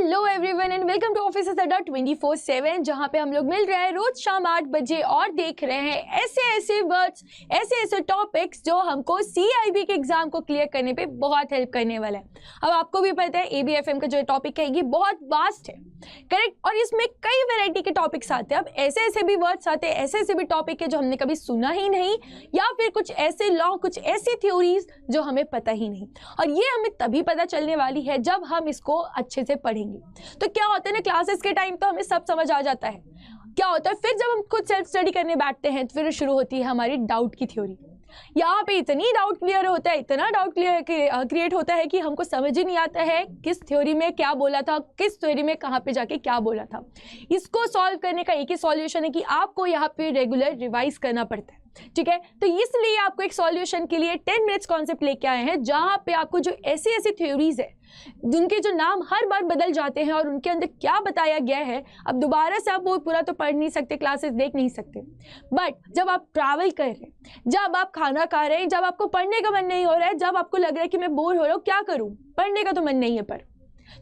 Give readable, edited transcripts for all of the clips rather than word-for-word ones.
Hello everyone and welcome to officers Adda 24/7, जहां पे हम लोग मिल रहे हैं रोज शाम 8 बजे और देख रहे हैं ऐसे वर्ड्स, ऐसे टॉपिक्स जो हमको CIB के एग्जाम को क्लियर करने पे बहुत हेल्प करने वाला है। अब आपको भी पता है ABFM का जो टॉपिक है ये बहुत वास्ट है, करेक्ट, और इसमें कई वैरायटी के टॉपिक्स आते हैं। अब ऐसे भी वर्ड्स आते हैं, ऐसे भी टॉपिक है जो हमने कभी सुना ही नहीं, या फिर कुछ ऐसे लॉ, कुछ ऐसी थ्योरीज जो हमें पता ही नहीं, और ये हमें तभी पता चलने वाली है जब हम इसको अच्छे से पढ़ेंगे। तो क्या होता है ना, क्लासेस के टाइम तो हमें सब समझ आ जाता है, क्या होता है फिर जब हम खुद सेल्फ स्टडी करने बैठते हैं तो फिर शुरू होती है हमारी डाउट की थ्योरी। यहाँ पे इतनी डाउट क्लियर होता है, इतना डाउट क्रिएट होता है कि हमको समझ ही नहीं आता है किस थ्योरी में क्या बोला था, किस थ्योरी में कहाँ पे जाके क्या बोला था। इसको सॉल्व करने का एक ही सॉल्यूशन है कि आपको यहाँ पे रेगुलर रिवाइज करना पड़ता है, ठीक है। तो इसलिए आपको एक सॉल्यूशन के लिए 10 मिनट्स कॉन्सेप्ट लेके आए हैं, जहाँ पे आपको जो ऐसी थ्योरीज है जिनके जो नाम हर बार बदल जाते हैं और उनके अंदर क्या बताया गया है, अब दोबारा से आप वो पूरा तो पढ़ नहीं सकते, क्लासेस देख नहीं सकते, बट जब आप ट्रैवल कर रहे हैं, जब आप खाना खा रहे हैं, जब आपको पढ़ने का मन नहीं हो रहा है, जब आपको लग रहा है कि मैं बोर हो रहा हूँ, क्या करूँ, पढ़ने का तो मन नहीं है पर,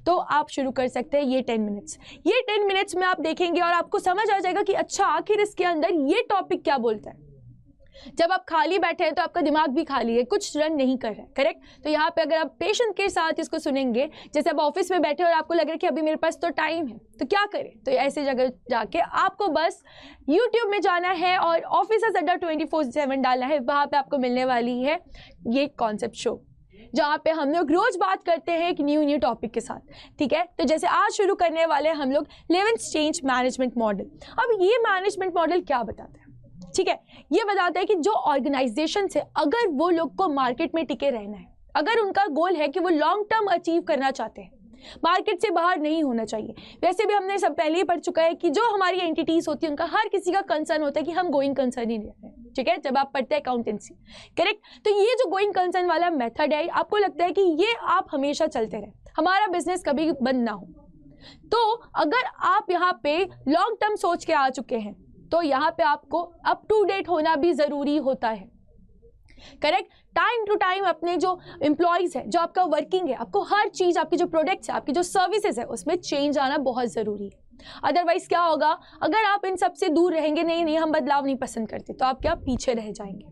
तो आप शुरू कर सकते हैं ये 10 मिनट्स। ये 10 मिनट्स में आप देखेंगे और आपको समझ आ जाएगा कि अच्छा आखिर इसके अंदर ये टॉपिक क्या बोलता है। जब आप खाली बैठे हैं तो आपका दिमाग भी खाली है, कुछ रन नहीं कर रहा है, करेक्ट। तो यहाँ पे अगर आप पेशेंस के साथ इसको सुनेंगे, जैसे आप ऑफिस में बैठे और आपको लग रहा है कि अभी मेरे पास तो टाइम है, तो क्या करें, तो ऐसे जगह जाके आपको बस YouTube में जाना है और ऑफिसर्स अड्डा 24/7 डालना है। वहाँ पे आपको मिलने वाली है ये कॉन्सेप्ट शो, जहाँ पे हम लोग रोज बात करते हैं एक न्यू टॉपिक के साथ, ठीक है। तो जैसे आज शुरू करने वाले हम लोग लेवेंस चेंज मैनेजमेंट मॉडल। अब ये मैनेजमेंट मॉडल क्या बताता है, ठीक है, ये बताता है कि जो ऑर्गेनाइजेशन है, अगर वो लोग को मार्केट में टिके रहना है, अगर उनका गोल है कि वो लॉन्ग टर्म अचीव करना चाहते हैं, मार्केट से बाहर नहीं होना चाहिए। वैसे भी हमने सब पहले ही पढ़ चुका है कि जो हमारी एंटिटीज होती है उनका हर किसी का कंसर्न होता है कि हम गोइंग कंसर्न ही लेते हैं, ठीक है, जब आप पढ़ते हैं अकाउंटेंसी, करेक्ट। तो ये जो गोइंग कंसर्न वाला मेथड है, आपको लगता है कि ये आप हमेशा चलते रहे, हमारा बिजनेस कभी बंद ना हो। तो अगर आप यहाँ पे लॉन्ग टर्म सोच के आ चुके हैं तो यहाँ पे आपको अप टू डेट होना भी जरूरी होता है, करेक्ट। टाइम टू टाइम अपने जो एम्प्लॉयज है, जो आपका वर्किंग है, आपको हर चीज, आपकी जो प्रोडक्ट्स है, आपकी जो सर्विसेज है, उसमें चेंज आना बहुत जरूरी है। अदरवाइज क्या होगा, अगर आप इन सब से दूर रहेंगे, नहीं हम बदलाव नहीं पसंद करते, तो आप क्या पीछे रह जाएंगे,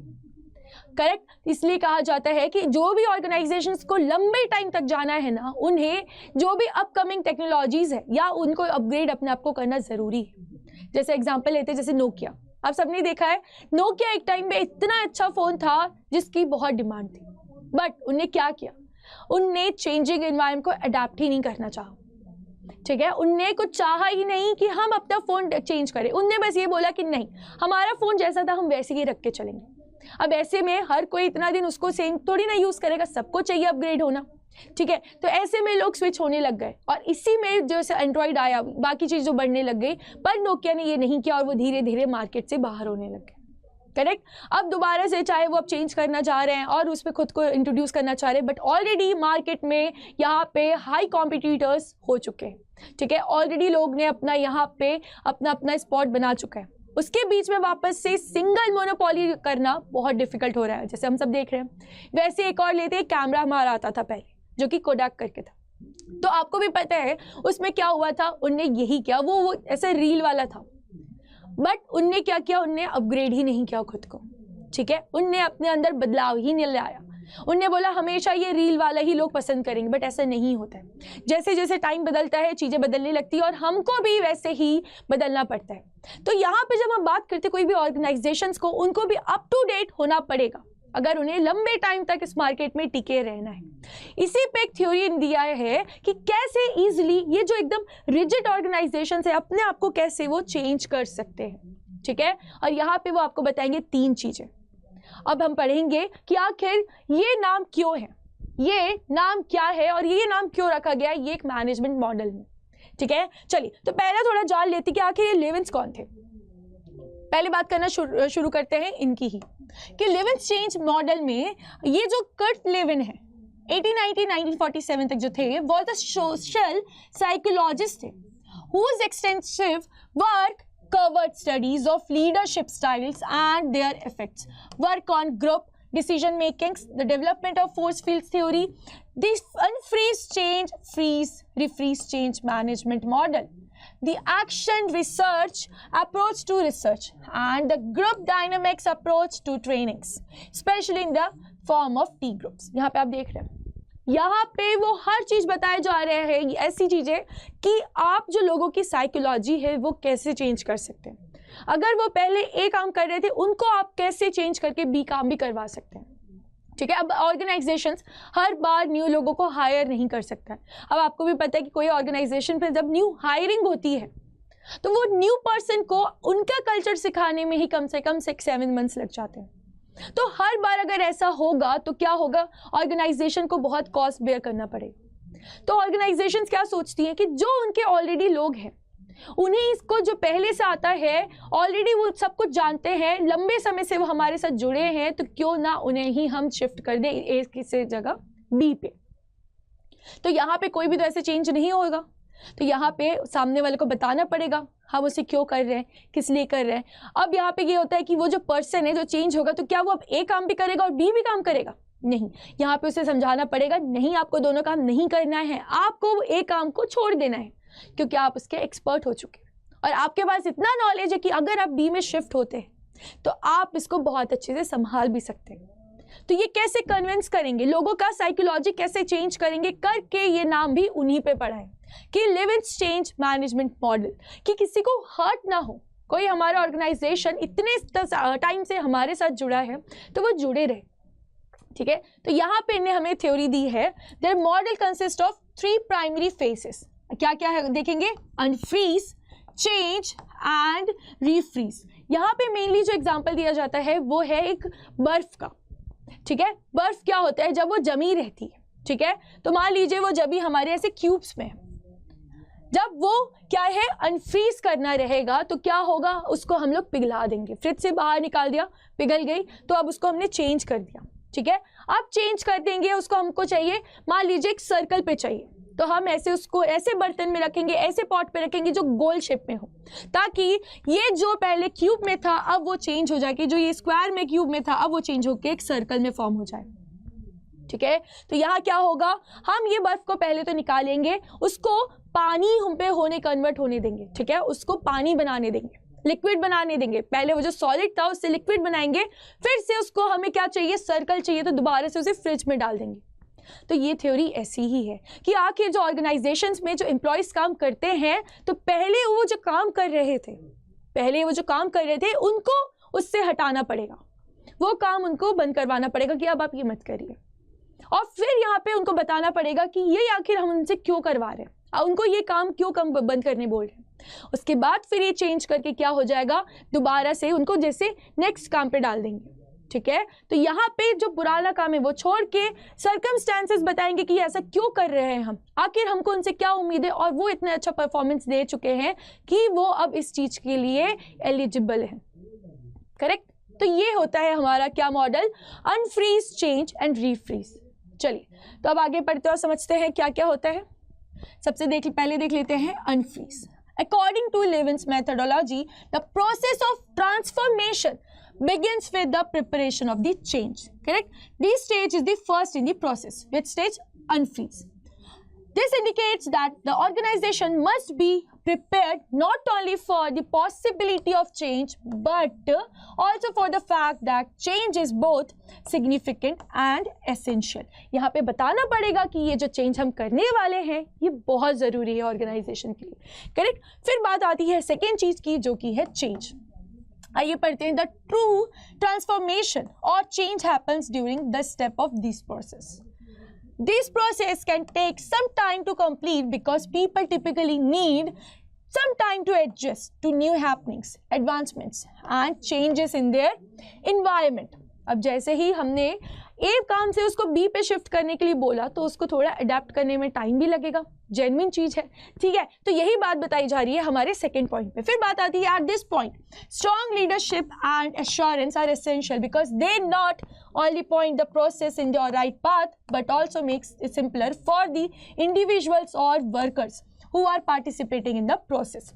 करेक्ट। इसलिए कहा जाता है कि जो भी ऑर्गेनाइजेशंस को लंबे टाइम तक जाना है ना, उन्हें जो भी अपकमिंग टेक्नोलॉजीज है या उनको अपग्रेड अपने आप को करना जरूरी है। जैसे एग्जांपल लेते हैं, जैसे नोकिया, आप सबने देखा है, नोकिया एक टाइम पे इतना अच्छा फोन था जिसकी बहुत डिमांड थी, बट उनने क्या किया, उनने चेंजिंग एनवायरनमेंट को अडेप्ट ही नहीं करना चाहा, ठीक है। उनने कुछ चाहा ही नहीं कि हम अपना फोन चेंज करें, उनने बस ये बोला कि नहीं, हमारा फोन जैसा था हम वैसे ही रख के चलेंगे। अब ऐसे में हर कोई इतना दिन उसको सेम थोड़ी ना यूज करेगा, सबको चाहिए अपग्रेड होना, ठीक है। तो ऐसे में लोग स्विच होने लग गए और इसी में जैसे एंड्रॉइड आया, बाकी चीज जो बढ़ने लग गई, पर नोकिया ने ये नहीं किया और वो धीरे धीरे मार्केट से बाहर होने लग गए, करेक्ट। अब दोबारा से चाहे वो अब चेंज करना चाह रहे हैं और उस पर खुद को इंट्रोड्यूस करना चाह रहे हैं, बट ऑलरेडी मार्केट में यहाँ पे हाई कॉम्पिटिटर्स हो चुके हैं, ठीक है। ऑलरेडी लोग ने अपना यहाँ पे अपना स्पॉट बना चुका है, उसके बीच में वापस से सिंगल मोनोपोली करना बहुत डिफिकल्ट हो रहा है, जैसे हम सब देख रहे हैं। वैसे एक और लेते हैं, कैमरा हमारा आता था पहले जो कि कोडाक करके था, तो आपको भी पता है उसमें क्या हुआ था, उनने यही किया, वो ऐसे रील वाला था, बट उनने क्या किया, उनने अपग्रेड ही नहीं किया खुद को, ठीक है। उनने अपने अंदर बदलाव ही नहीं लाया, उनने बोला हमेशा ये रील वाला ही लोग पसंद करेंगे, बट ऐसा नहीं होता है। जैसे जैसे टाइम बदलता है चीजें बदलने लगती है और हमको भी वैसे ही बदलना पड़ता है। तो यहाँ पे जब हम बात करते कोई भी ऑर्गेनाइजेशंस को, उनको भी अप टू डेट होना पड़ेगा अगर उन्हें लंबे टाइम तक इस मार्केट में टिके रहना है। इसी पे एक थ्योरी दिया है कि कैसे इजीली ये जो एकदम रिजिड ऑर्गेनाइजेशन है अपने आप को कैसे वो चेंज कर सकते हैं, ठीक है। और यहाँ पे वो आपको बताएंगे 3 चीजें। अब हम पढ़ेंगे कि आखिर ये नाम क्यों है, ये नाम क्या है और ये नाम क्यों रखा गया है ये एक मैनेजमेंट मॉडल में, ठीक है। चलिए तो पहला थोड़ा जान लेते कि आखिर ये लेवेंस कौन थे। पहले बात करना शुरू करते हैं इनकी ही, कि लेवेंस चेंज मॉडल में ये जो कर्ट लेविन है 1890-1947 तक जो थे, वो द सोशल साइकोलॉजिस्ट थे, whose extensive work covered studies of leadership styles and their effects, work on group decision makings, the development of force field theory, the unfreeze change, freeze, refreeze change management model, the action research approach to research, and the group dynamics approach to trainings, especially in the form of T groups. यहाँ पे आप देख रहे हैं, यहाँ पे वो हर चीज बताए जा रहे हैं, ऐसी चीजें कि आप जो लोगों की साइकोलॉजी है वो कैसे चेंज कर सकते हैं। अगर वो पहले ए काम कर रहे थे, उनको आप कैसे चेंज करके बी काम भी करवा सकते हैं। ठीक है, अब ऑर्गेनाइजेशंस हर बार न्यू लोगों को हायर नहीं कर सकता है। अब आपको भी पता है कि कोई ऑर्गेनाइजेशन पे जब न्यू हायरिंग होती है तो वो न्यू पर्सन को उनका कल्चर सिखाने में ही कम से कम 6-7 मंथ्स लग जाते हैं। तो हर बार अगर ऐसा होगा तो क्या होगा, ऑर्गेनाइजेशन को बहुत कॉस्ट बेयर करना पड़ेगा। तो ऑर्गेनाइजेशंस क्या सोचती हैं कि जो उनके ऑलरेडी लोग हैं, उन्हें इसको जो पहले से आता है, ऑलरेडी वो सब कुछ जानते हैं, लंबे समय से वो हमारे साथ जुड़े हैं, तो क्यों ना उन्हें ही हम शिफ्ट कर दें ए की जगह बी पे। तो यहाँ पे कोई भी तो ऐसे चेंज नहीं होगा, तो यहाँ पे सामने वाले को बताना पड़ेगा हम उसे क्यों कर रहे हैं, किस लिए कर रहे हैं। अब यहाँ पे ये होता है कि वो जो पर्सन है जो चेंज होगा, तो क्या वो अब ए काम भी करेगा और बी भी काम करेगा? नहीं, यहाँ पे उसे समझाना पड़ेगा, नहीं आपको दोनों काम नहीं करना है, आपको ए काम को छोड़ देना है, क्योंकि आप उसके एक्सपर्ट हो चुके हैं और आपके पास इतना नॉलेज है कि अगर आप बी में शिफ्ट होते हैं तो आप इसको बहुत अच्छे से संभाल भी सकते हैं। तो ये कैसे कन्विंस करेंगे, लोगों का साइकोलॉजी कैसे चेंज करेंगे, करके ये नाम भी उन्हीं पे पड़ा है कि लेविन्स चेंज मैनेजमेंट मॉडल, कि किसी को हर्ट ना हो। कोई हमारा ऑर्गेनाइजेशन इतने टाइम से हमारे साथ जुड़ा है तो वो जुड़े रहे। ठीक है, तो यहाँ पे इन्हें हमें थ्योरी दी है, their model consist of 3 primary phases. क्या क्या है देखेंगे, अनफ्रीज, चेंज एंड रीफ्रीज। यहाँ पे मेनली जो एग्जांपल दिया जाता है वो है एक बर्फ का। ठीक है, बर्फ क्या होता है, जब वो जमी रहती है, ठीक है, तो मान लीजिए वो जमी हमारे ऐसे क्यूब्स में है, जब वो क्या है अनफ्रीज करना रहेगा तो क्या होगा, उसको हम लोग पिघला देंगे, फ्रिज से बाहर निकाल दिया, पिघल गई, तो अब उसको हमने चेंज कर दिया। ठीक है, अब चेंज कर देंगे उसको, हमको चाहिए मान लीजिए एक सर्कल पे चाहिए, तो हम ऐसे उसको ऐसे बर्तन में रखेंगे, ऐसे पॉट पे रखेंगे जो गोल शेप में हो, ताकि ये जो पहले क्यूब में था अब वो चेंज हो जाए, जो ये स्क्वायर में क्यूब में था अब वो चेंज होकर एक सर्कल में फॉर्म हो जाए। ठीक है, तो यहाँ क्या होगा, हम ये बर्फ को पहले तो निकालेंगे, उसको पानी हम पे होने कन्वर्ट होने देंगे। ठीक है, उसको पानी बनाने देंगे, लिक्विड बनाने देंगे, पहले वो जो सॉलिड था उससे लिक्विड बनाएंगे, फिर से उसको हमें क्या चाहिए, सर्कल चाहिए, तो दोबारा से उसे फ्रिज में डाल देंगे। तो ये थ्योरी ऐसी ही है कि आखिर जो ऑर्गेनाइजेशंस में जो एम्प्लॉयज काम करते हैं, तो पहले वो जो काम कर रहे थे उनको उससे हटाना पड़ेगा, वो काम उनको बंद करवाना पड़ेगा कि अब आप ये मत करिए, और फिर यहाँ पे उनको बताना पड़ेगा कि ये आखिर हम उनसे क्यों करवा रहे हैं, उनको ये काम क्यों कम बंद करने बोल रहे हैं। उसके बाद फिर ये चेंज करके क्या हो जाएगा, दोबारा से उनको जैसे नेक्स्ट काम पे डाल देंगे। ठीक है, तो यहाँ पे जो पुराना काम है वो छोड़ के सर्कमस्टेंसेस बताएंगे कि ऐसा क्यों कर रहे हैं हम, आखिर हमको उनसे क्या उम्मीद है, और वो इतना अच्छा परफॉर्मेंस दे चुके हैं कि वो अब इस चीज के लिए एलिजिबल है। करेक्ट, तो ये होता है हमारा क्या मॉडल, अनफ्रीज, चेंज एंड रीफ्रीज। चलिए, तो अब आगे बढ़ते और समझते हैं क्या क्या होता है। पहले देख लेते हैं unfreeze. According to Levin's methodology, the process of transformation begins with the preparation of the change. Correct? This stage is the first in the process. Which stage? Unfreeze. This indicates that the organization must be prepared not only for the possibility of change, but also for the fact that change is both significant and essential. यहाँ पे बताना पड़ेगा कि ये जो change हम करने वाले हैं ये बहुत ज़रूरी है ऑर्गेनाइजेशन के लिए। करेक्ट, फिर बात आती है सेकेंड चीज़ की, जो कि है चेंज। आइए पढ़ते हैं, द ट्रू ट्रांसफॉर्मेशन और change happens during the step of this process. This process can take some time to complete because people typically need some time to adjust to new happenings, advancements and changes in their environment. अब जैसे ही हमने ए काम से उसको B पे shift करने के लिए बोला तो उसको थोड़ा अडेप्ट करने में टाइम भी लगेगा, जेन्युइन चीज़ है। ठीक है, तो यही बात बताई जा रही है हमारे सेकेंड पॉइंट पे। फिर बात आती है at this point strong leadership and assurance are essential because they not only point the process in the right path but also makes it simpler for the individuals or workers who are participating in the process.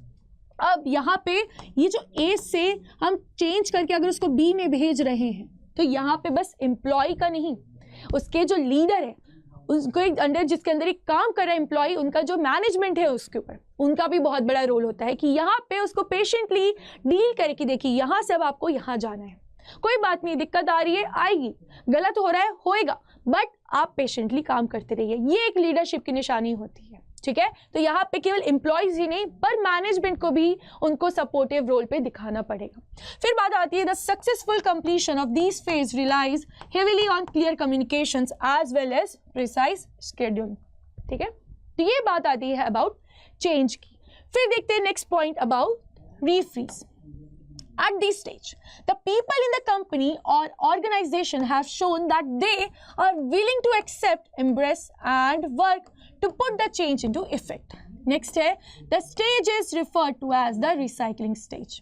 अब यहाँ पे ये जो A से हम change करके अगर उसको B में भेज रहे हैं तो यहाँ पे बस एम्प्लॉय का नहीं, उसके जो लीडर है, उसको एक अंडर जिसके अंदर एक काम कर रहा है एम्प्लॉय, उनका जो मैनेजमेंट है उसके ऊपर, उनका भी बहुत बड़ा रोल होता है कि यहाँ पे उसको पेशेंटली डील करे कि देखिए यहाँ से अब आपको यहाँ जाना है, कोई बात नहीं, दिक्कत आ रही है आएगी, गलत हो रहा है होएगा, बट आप पेशेंटली काम करते रहिए। ये एक लीडरशिप की निशानी होती है, ठीक है। तो यहाँ पे केवल एम्प्लॉयज ही नहीं पर मैनेजमेंट को भी उनको सपोर्टिव रोल पे दिखाना पड़ेगा। फिर बात आती है the successful completion of these phase relies heavily on clear communications as well as precise schedule, ठीक है। तो ये बात आती है अबाउट चेंज की। फिर देखते हैं next point about refreeze. At this stage, the people in the company or organization have shown that they are willing to accept, embrace and work to put the change into effect. Next है the stage is referred to as the recycling stage.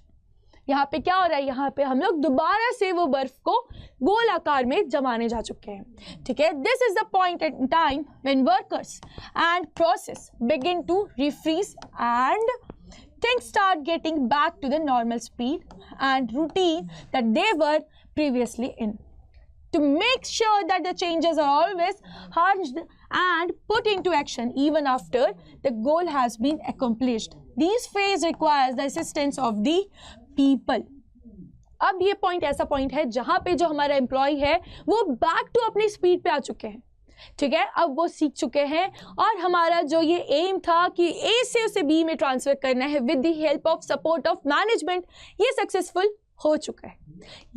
यहाँ पे क्या हो रहा है, यहाँ पे हम लोग दोबारा से वो बर्फ को गोल आकार में जमाने जा चुके हैं, ठीक है। This is the point at time when workers and process begin to refreeze and things start getting back to the normal speed and routine that they were previously in. To make sure that the changes are always harnessed and put into action even after the goal has been accomplished, these phase requires the assistance of the people. अब ये point ऐसा point है जहां पे जो हमारा employ है वो बैक टू अपनी स्पीड पे आ चुके हैं, ठीक है। अब वो सीख चुके हैं और हमारा जो ये एम था कि ए से उसे बी में ट्रांसफर करना है with the help of support of management, ये सक्सेसफुल हो चुका है।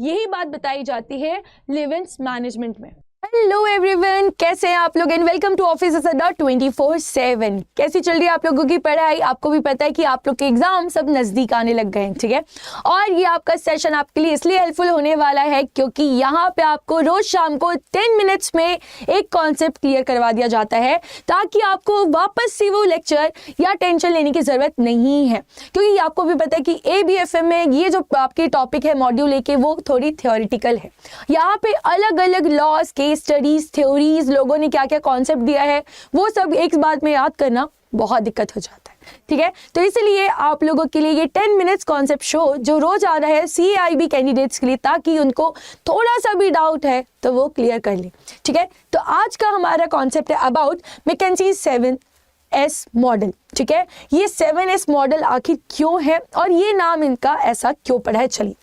यही बात बताई जाती है लिवेंस मैनेजमेंट में। हेलो एवरीवन, कैसे हैं आप लोग एंड वेलकम टू ऑफिस अड्डा 24/7। कैसी चल रही है आप लोगों की पढ़ाई? आपको भी पता है कि आप लोग के एग्जाम सब नज़दीक आने लग गए हैं, ठीक है। और ये आपका सेशन आपके लिए इसलिए हेल्पफुल होने वाला है क्योंकि यहाँ पे आपको रोज शाम को 10 मिनट्स में एक कॉन्सेप्ट क्लियर करवा दिया जाता है ताकि आपको वापस से वो लेक्चर या टेंशन लेने की ज़रूरत नहीं है। क्योंकि आपको भी पता है कि ABFM में ये जो आपके टॉपिक है मॉड्यूल लेके वो थोड़ी थियोरिटिकल है। यहाँ पे अलग अलग लॉज के स्टडीज थ्योरीज लोगों ने क्या क्या कॉन्सेप्ट दिया है वो सब एक बात में याद करना बहुत दिक्कत हो जाता है, ठीक है। तो इसलिए आप लोगों के लिए ये 10 मिनट्स कॉन्सेप्ट शो जो रोज आ रहा है CIB कैंडिडेट्स के लिए, ताकि उनको थोड़ा सा भी डाउट है तो वो क्लियर कर ले, ठीक है। तो आज का हमारा कॉन्सेप्ट है अबाउट मैकेंजी 7S मॉडल, ठीक है। ये 7S मॉडल आखिर क्यों है और ये नाम इनका ऐसा क्यों पड़ा है, चलिए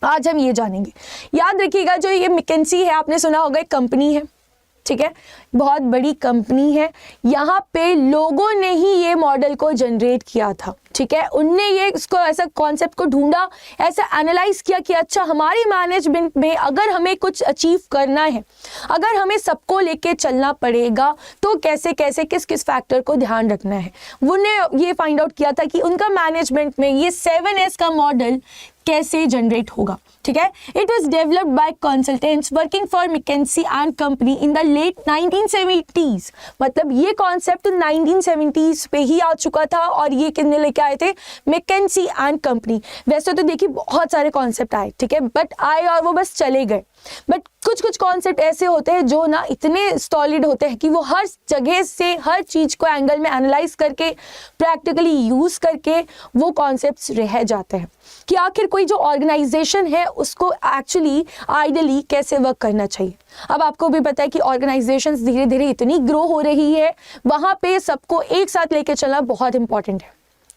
आज हम ये जानेंगे। याद रखिएगा जो ये मैकेंजी है आपने सुना होगा, एक कंपनी है, ठीक है, बहुत बड़ी कंपनी है। यहाँ पे लोगों ने ही ये मॉडल को जनरेट किया था, ठीक है। उनने ये इसको ऐसा कॉन्सेप्ट को ढूंढा, ऐसा एनालाइज किया कि अच्छा हमारी मैनेजमेंट में अगर हमें कुछ अचीव करना है, अगर हमें सबको लेके चलना पड़ेगा तो कैसे कैसे किस किस फैक्टर को ध्यान रखना है। उन्होंने ये फाइंड आउट किया था कि उनका मैनेजमेंट में ये 7S का मॉडल कैसे जनरेट होगा, ठीक है। It was developed by consultants working for McKinsey and company in the late 1970s। मतलब ये कॉन्सेप्ट 1970s पे ही आ चुका था और ये किसने लेके आए थे, मैकेंजी एंड कंपनी। वैसे तो देखिए बहुत सारे कॉन्सेप्ट आए, ठीक है, बट आए और वो बस चले गए। बट कुछ कुछ कॉन्सेप्ट ऐसे होते हैं जो ना इतने सॉलिड होते हैं कि वो हर जगह से हर चीज़ को एंगल में एनालाइज करके प्रैक्टिकली यूज़ करके वो कॉन्सेप्ट्स रह जाते हैं कि आखिर कोई जो ऑर्गेनाइजेशन है उसको एक्चुअली आइडियली कैसे वर्क करना चाहिए। अब आपको भी पता है कि ऑर्गेनाइजेशंस धीरे धीरे इतनी ग्रो हो रही है, वहाँ पे सबको एक साथ लेके चलना बहुत इंपॉर्टेंट है,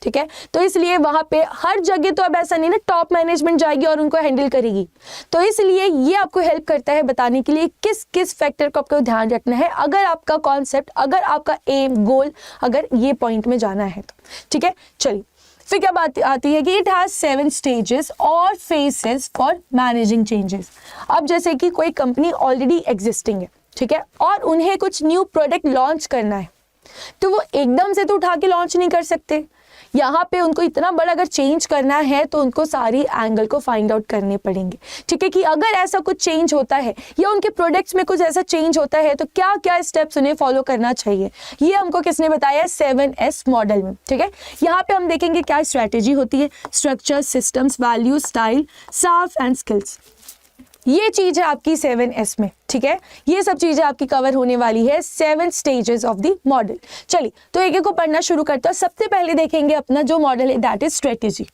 ठीक है। तो इसलिए वहाँ पे हर जगह तो अब ऐसा नहीं ना टॉप मैनेजमेंट जाएगी और उनको हैंडल करेगी। तो इसलिए ये आपको हेल्प करता है बताने के लिए किस किस फैक्टर को आपको ध्यान रखना है अगर आपका कॉन्सेप्ट, अगर आपका एम गोल अगर ये पॉइंट में जाना है तो, ठीक है। चलिए फिर क्या बात आती है कि इट हैज 7 स्टेजेस और फेसेस फॉर मैनेजिंग चेंजेस। अब जैसे कि कोई कंपनी ऑलरेडी एग्जिस्टिंग है, ठीक है, और उन्हें कुछ न्यू प्रोडक्ट लॉन्च करना है तो वो एकदम से तो उठा के लॉन्च नहीं कर सकते। यहाँ पे उनको इतना बड़ा अगर चेंज करना है तो उनको सारी एंगल को फाइंड आउट करने पड़ेंगे, ठीक है, कि अगर ऐसा कुछ चेंज होता है या उनके प्रोडक्ट्स में कुछ ऐसा चेंज होता है तो क्या क्या स्टेप्स उन्हें फॉलो करना चाहिए। ये हमको किसने बताया है, 7S मॉडल में, ठीक है। यहाँ पे हम देखेंगे क्या स्ट्रैटेजी होती है, स्ट्रक्चर, सिस्टम्स, वैल्यू, स्टाइल, साफ एंड स्किल्स। ये चीज है आपकी 7S में, ठीक है। ये सब चीजें आपकी कवर होने वाली है 7 स्टेजेस ऑफ द मॉडल। चलिए तो एक एक को पढ़ना शुरू करते हैं। सबसे पहले देखेंगे अपना जो मॉडल है दैट इज स्ट्रेटेजी,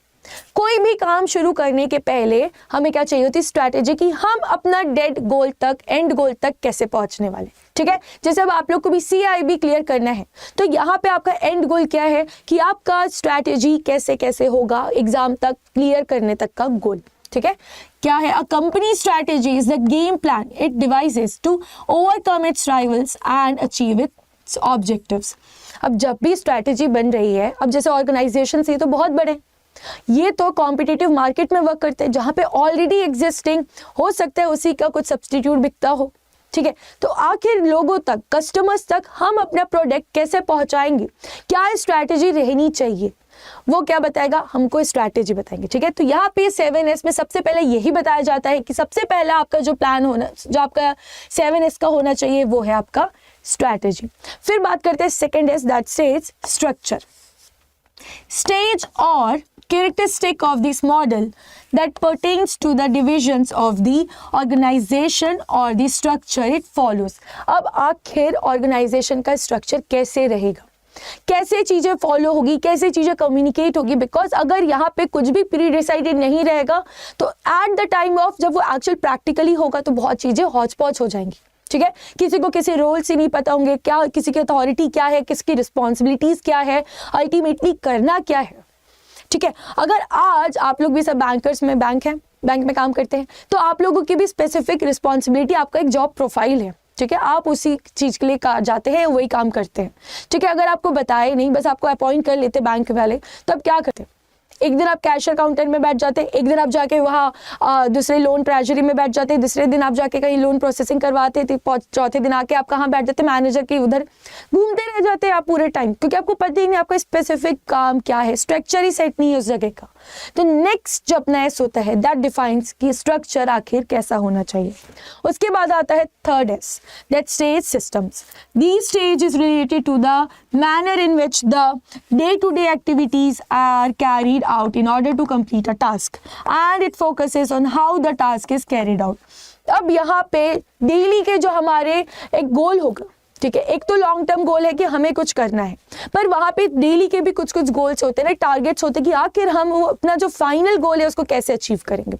कोई भी काम शुरू करने के पहले हमें क्या चाहिए होती स्ट्रैटेजी कि हम अपना डेड गोल तक, एंड गोल तक कैसे पहुंचने वाले, ठीक है। जैसे अब आप लोग को भी CIB क्लियर करना है तो यहाँ पे आपका एंड गोल क्या है कि आपका स्ट्रैटेजी कैसे कैसे होगा एग्जाम तक क्लियर करने तक का गोल, ठीक है। क्या है? A company strategy is the game plan it devises to overcome its rivals and achieve its objectives. अब जब भी स्ट्रैटेजी बन रही है, अब जैसे ऑर्गेनाइजेशन से तो बहुत बड़े, ये तो कॉम्पिटिटिव मार्केट में वर्क करते हैं जहाँ पे ऑलरेडी एग्जिस्टिंग हो सकता है उसी का कुछ सब्सटीट्यूट बिकता हो, ठीक है। तो आखिर लोगों तक, कस्टमर्स तक हम अपना प्रोडक्ट कैसे पहुंचाएंगे, क्या स्ट्रैटेजी रहनी चाहिए, वो क्या बताएगा हमको, स्ट्रैटेजी बताएंगे, ठीक है। तो यहाँ पे 7S में सबसे पहले यही बताया जाता है कि सबसे पहला आपका जो प्लान होना, जो आपका 7S का होना चाहिए वो है आपका स्ट्रैटेजी। फिर बात करते हैं second S, that says structure. Stage or characteristic of this model that pertains to the divisions of the organization or the structure it follows। अब आखिर ऑर्गेनाइजेशन का स्ट्रक्चर कैसे रहेगा, कैसे चीजें फॉलो होगी, कैसे चीजें कम्युनिकेट होगी, बिकॉज अगर यहाँ पे कुछ भी प्री डिसाइडेड नहीं रहेगा तो एट द टाइम ऑफ जब वो एक्चुअल प्रैक्टिकली होगा तो बहुत चीजें हौच पौच हो जाएंगी, ठीक है। किसी को किसी रोल से नहीं पता होंगे, क्या किसी की अथॉरिटी क्या है, किसकी रिस्पॉन्सिबिलिटीज क्या है, अल्टीमेटली करना क्या है, ठीक है। अगर आज आप लोग भी सब बैंकर्स में, बैंक में काम करते हैं तो आप लोगों की भी स्पेसिफिक रिस्पॉन्सिबिलिटी, आपका एक जॉब प्रोफाइल है, ठीक है। आप उसी चीज के लिए जाते हैं, वही काम करते हैं, ठीक है। अगर आपको बताए नहीं, बस आपको अपॉइंट कर लेते बैंक वाले, तो आप क्या करते हैं, एक दिन आप कैशियर काउंटर में बैठ जाते हैं, एक दिन आप जाके वहाँ दूसरे लोन ट्रेजरी में बैठ जाते हैं, दूसरे दिन आप जाके कहीं लोन प्रोसेसिंग करवाते थे, चौथे दिन आके आप कहाँ बैठ जाते, मैनेजर के उधर घूमते रह जाते हैं आप पूरे टाइम, क्योंकि आपको पता ही नहीं आपका स्पेसिफिक काम क्या है, स्ट्रक्चर ही सेट नहीं है उस जगह का। तो नेक्स्ट जो अपना S होता है दैट डिफाइंस कि स्ट्रक्चर आखिर कैसा होना चाहिए। उसके बाद आता है third S, that stage systems. This stage is related to the manner in which the day to day activities are carried out in order to complete a task and it focuses on how the task is carried out। अब यहाँ पे daily के जो हमारे एक गोल होगा, ठीक है। एक तो लॉन्ग टर्म गोल है कि हमें कुछ करना है, पर वहाँ पे डेली के भी कुछ कुछ गोल्स होते हैं ना, टारगेट्स होते हैं कि आखिर हम वो अपना जो फाइनल गोल है उसको कैसे अचीव करेंगे,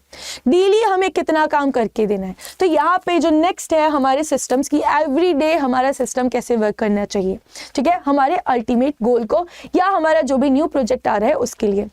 डेली हमें कितना काम करके देना है। तो यहाँ पे जो नेक्स्ट है हमारे सिस्टम्स की, एवरी डे हमारा सिस्टम कैसे वर्क करना चाहिए, ठीक है, हमारे अल्टीमेट गोल को या हमारा जो भी न्यू प्रोजेक्ट आ रहा है उसके लिए।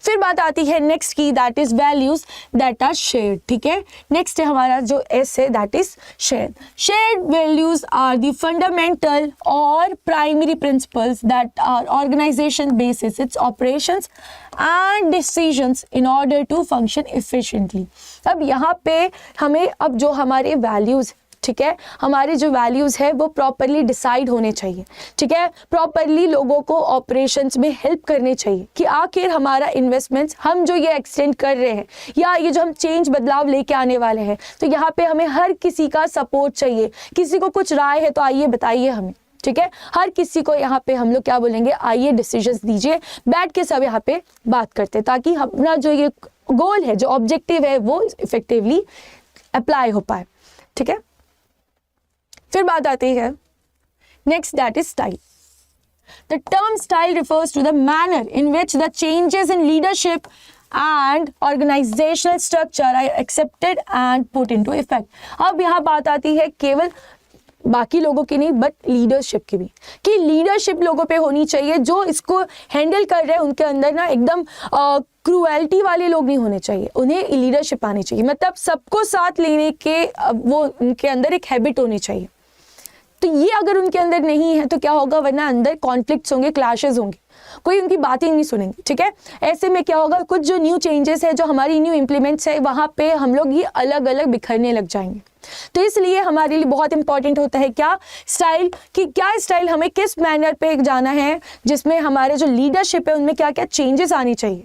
फिर बात आती है नेक्स्ट की, that is values that are shared, ठीक है। नेक्स्ट है हमारा जो S है that is shared. Shared values are the fundamental और primary principles that are organisation basis its operations and decisions in order to function efficiently. अब यहाँ पे हमें अब जो हमारे वैल्यूज, ठीक है, हमारे जो वैल्यूज है वो प्रॉपरली डिसाइड होने चाहिए, ठीक है, प्रॉपरली लोगों को ऑपरेशंस में हेल्प करने चाहिए कि आखिर हमारा इन्वेस्टमेंट्स हम जो ये एक्सटेंड कर रहे हैं या ये जो हम चेंज बदलाव लेके आने वाले हैं, तो यहाँ पे हमें हर किसी का सपोर्ट चाहिए। किसी को कुछ राय है तो आइए बताइए हमें, ठीक है। हर किसी को यहाँ पे हम लोग क्या बोलेंगे, आइए डिसीजंस दीजिए, बैठ के सब यहाँ पे बात करते हैं ताकि अपना जो ये गोल है, जो ऑब्जेक्टिव है वो इफेक्टिवली अप्लाई हो पाए, ठीक है। फिर बात आती है next, that is style. The term style refers to the manner in which the changes in leadership and organizational structure are accepted and put into effect। अब यहाँ बात आती है केवल बाकी लोगों की नहीं बट लीडरशिप की भी, कि लीडरशिप लोगों पे होनी चाहिए जो इसको हैंडल कर रहे हैं, उनके अंदर ना एकदम क्रूएलिटी वाले लोग नहीं होने चाहिए, उन्हें लीडरशिप आनी चाहिए, मतलब सबको साथ लेने के वो उनके अंदर एक हैबिट होनी चाहिए। तो ये अगर उनके अंदर नहीं है तो क्या होगा, वरना अंदर कॉन्फ्लिक्ट्स होंगे, क्लैशेस होंगे, कोई उनकी बातें नहीं सुनेंगे, ठीक है। ऐसे में क्या होगा, कुछ जो न्यू चेंजेस है, जो हमारी न्यू इम्प्लीमेंट्स है, वहाँ पे हम लोग ये अलग अलग बिखरने लग जाएंगे। तो इसलिए हमारे लिए बहुत इंपॉर्टेंट होता है क्या, स्टाइल, कि क्या स्टाइल, हमें किस मैनर पे जाना है जिसमें हमारे जो लीडरशिप है उनमें क्या क्या चेंजेस आनी चाहिए।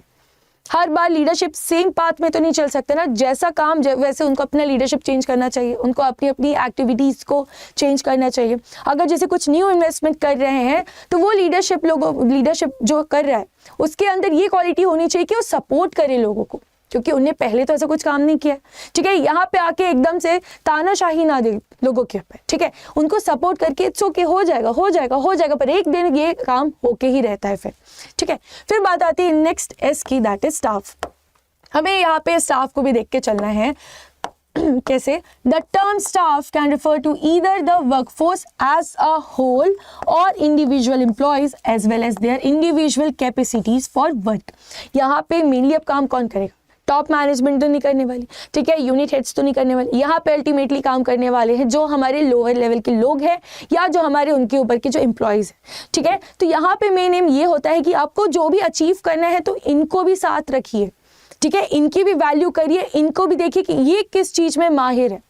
हर बार लीडरशिप सेम पाथ में तो नहीं चल सकते ना, जैसा काम वैसे उनको अपना लीडरशिप चेंज करना चाहिए, उनको अपनी अपनी एक्टिविटीज़ को चेंज करना चाहिए। अगर जैसे कुछ न्यू इन्वेस्टमेंट कर रहे हैं तो वो लीडरशिप जो कर रहा है उसके अंदर ये क्वालिटी होनी चाहिए कि वो सपोर्ट करे लोगों को, क्योंकि उन्हें पहले तो ऐसा कुछ काम नहीं किया, ठीक है। यहाँ पे आके एकदम से तानाशाही ना दे लोगों के ऊपर, ठीक है। उनको सपोर्ट करके इट्स ओके, हो जाएगा हो जाएगा हो जाएगा, पर एक दिन ये काम होके ही रहता है फिर, ठीक है। फिर बात आती है नेक्स्ट एस की, दैट इज स्टाफ। हमें यहाँ पे स्टाफ को भी देख के चलना है। कैसे? The term staff can refer to either the workforce as a whole or individual employees as well as their individual capacities for work. यहाँ पे मेनली अब काम कौन करेगा? टॉप मैनेजमेंट तो नहीं करने वाली, ठीक है, यूनिट हेड्स तो नहीं करने वाले। यहाँ पे अल्टीमेटली काम करने वाले हैं जो हमारे लोअर लेवल के लोग हैं या जो हमारे उनके ऊपर के जो एम्प्लॉयज़ हैं, ठीक है। तो यहाँ पे मेन एम ये होता है कि आपको जो भी अचीव करना है तो इनको भी साथ रखिए, ठीक है, इनकी भी वैल्यू करिए, इनको भी देखिए कि ये किस चीज़ में माहिर है।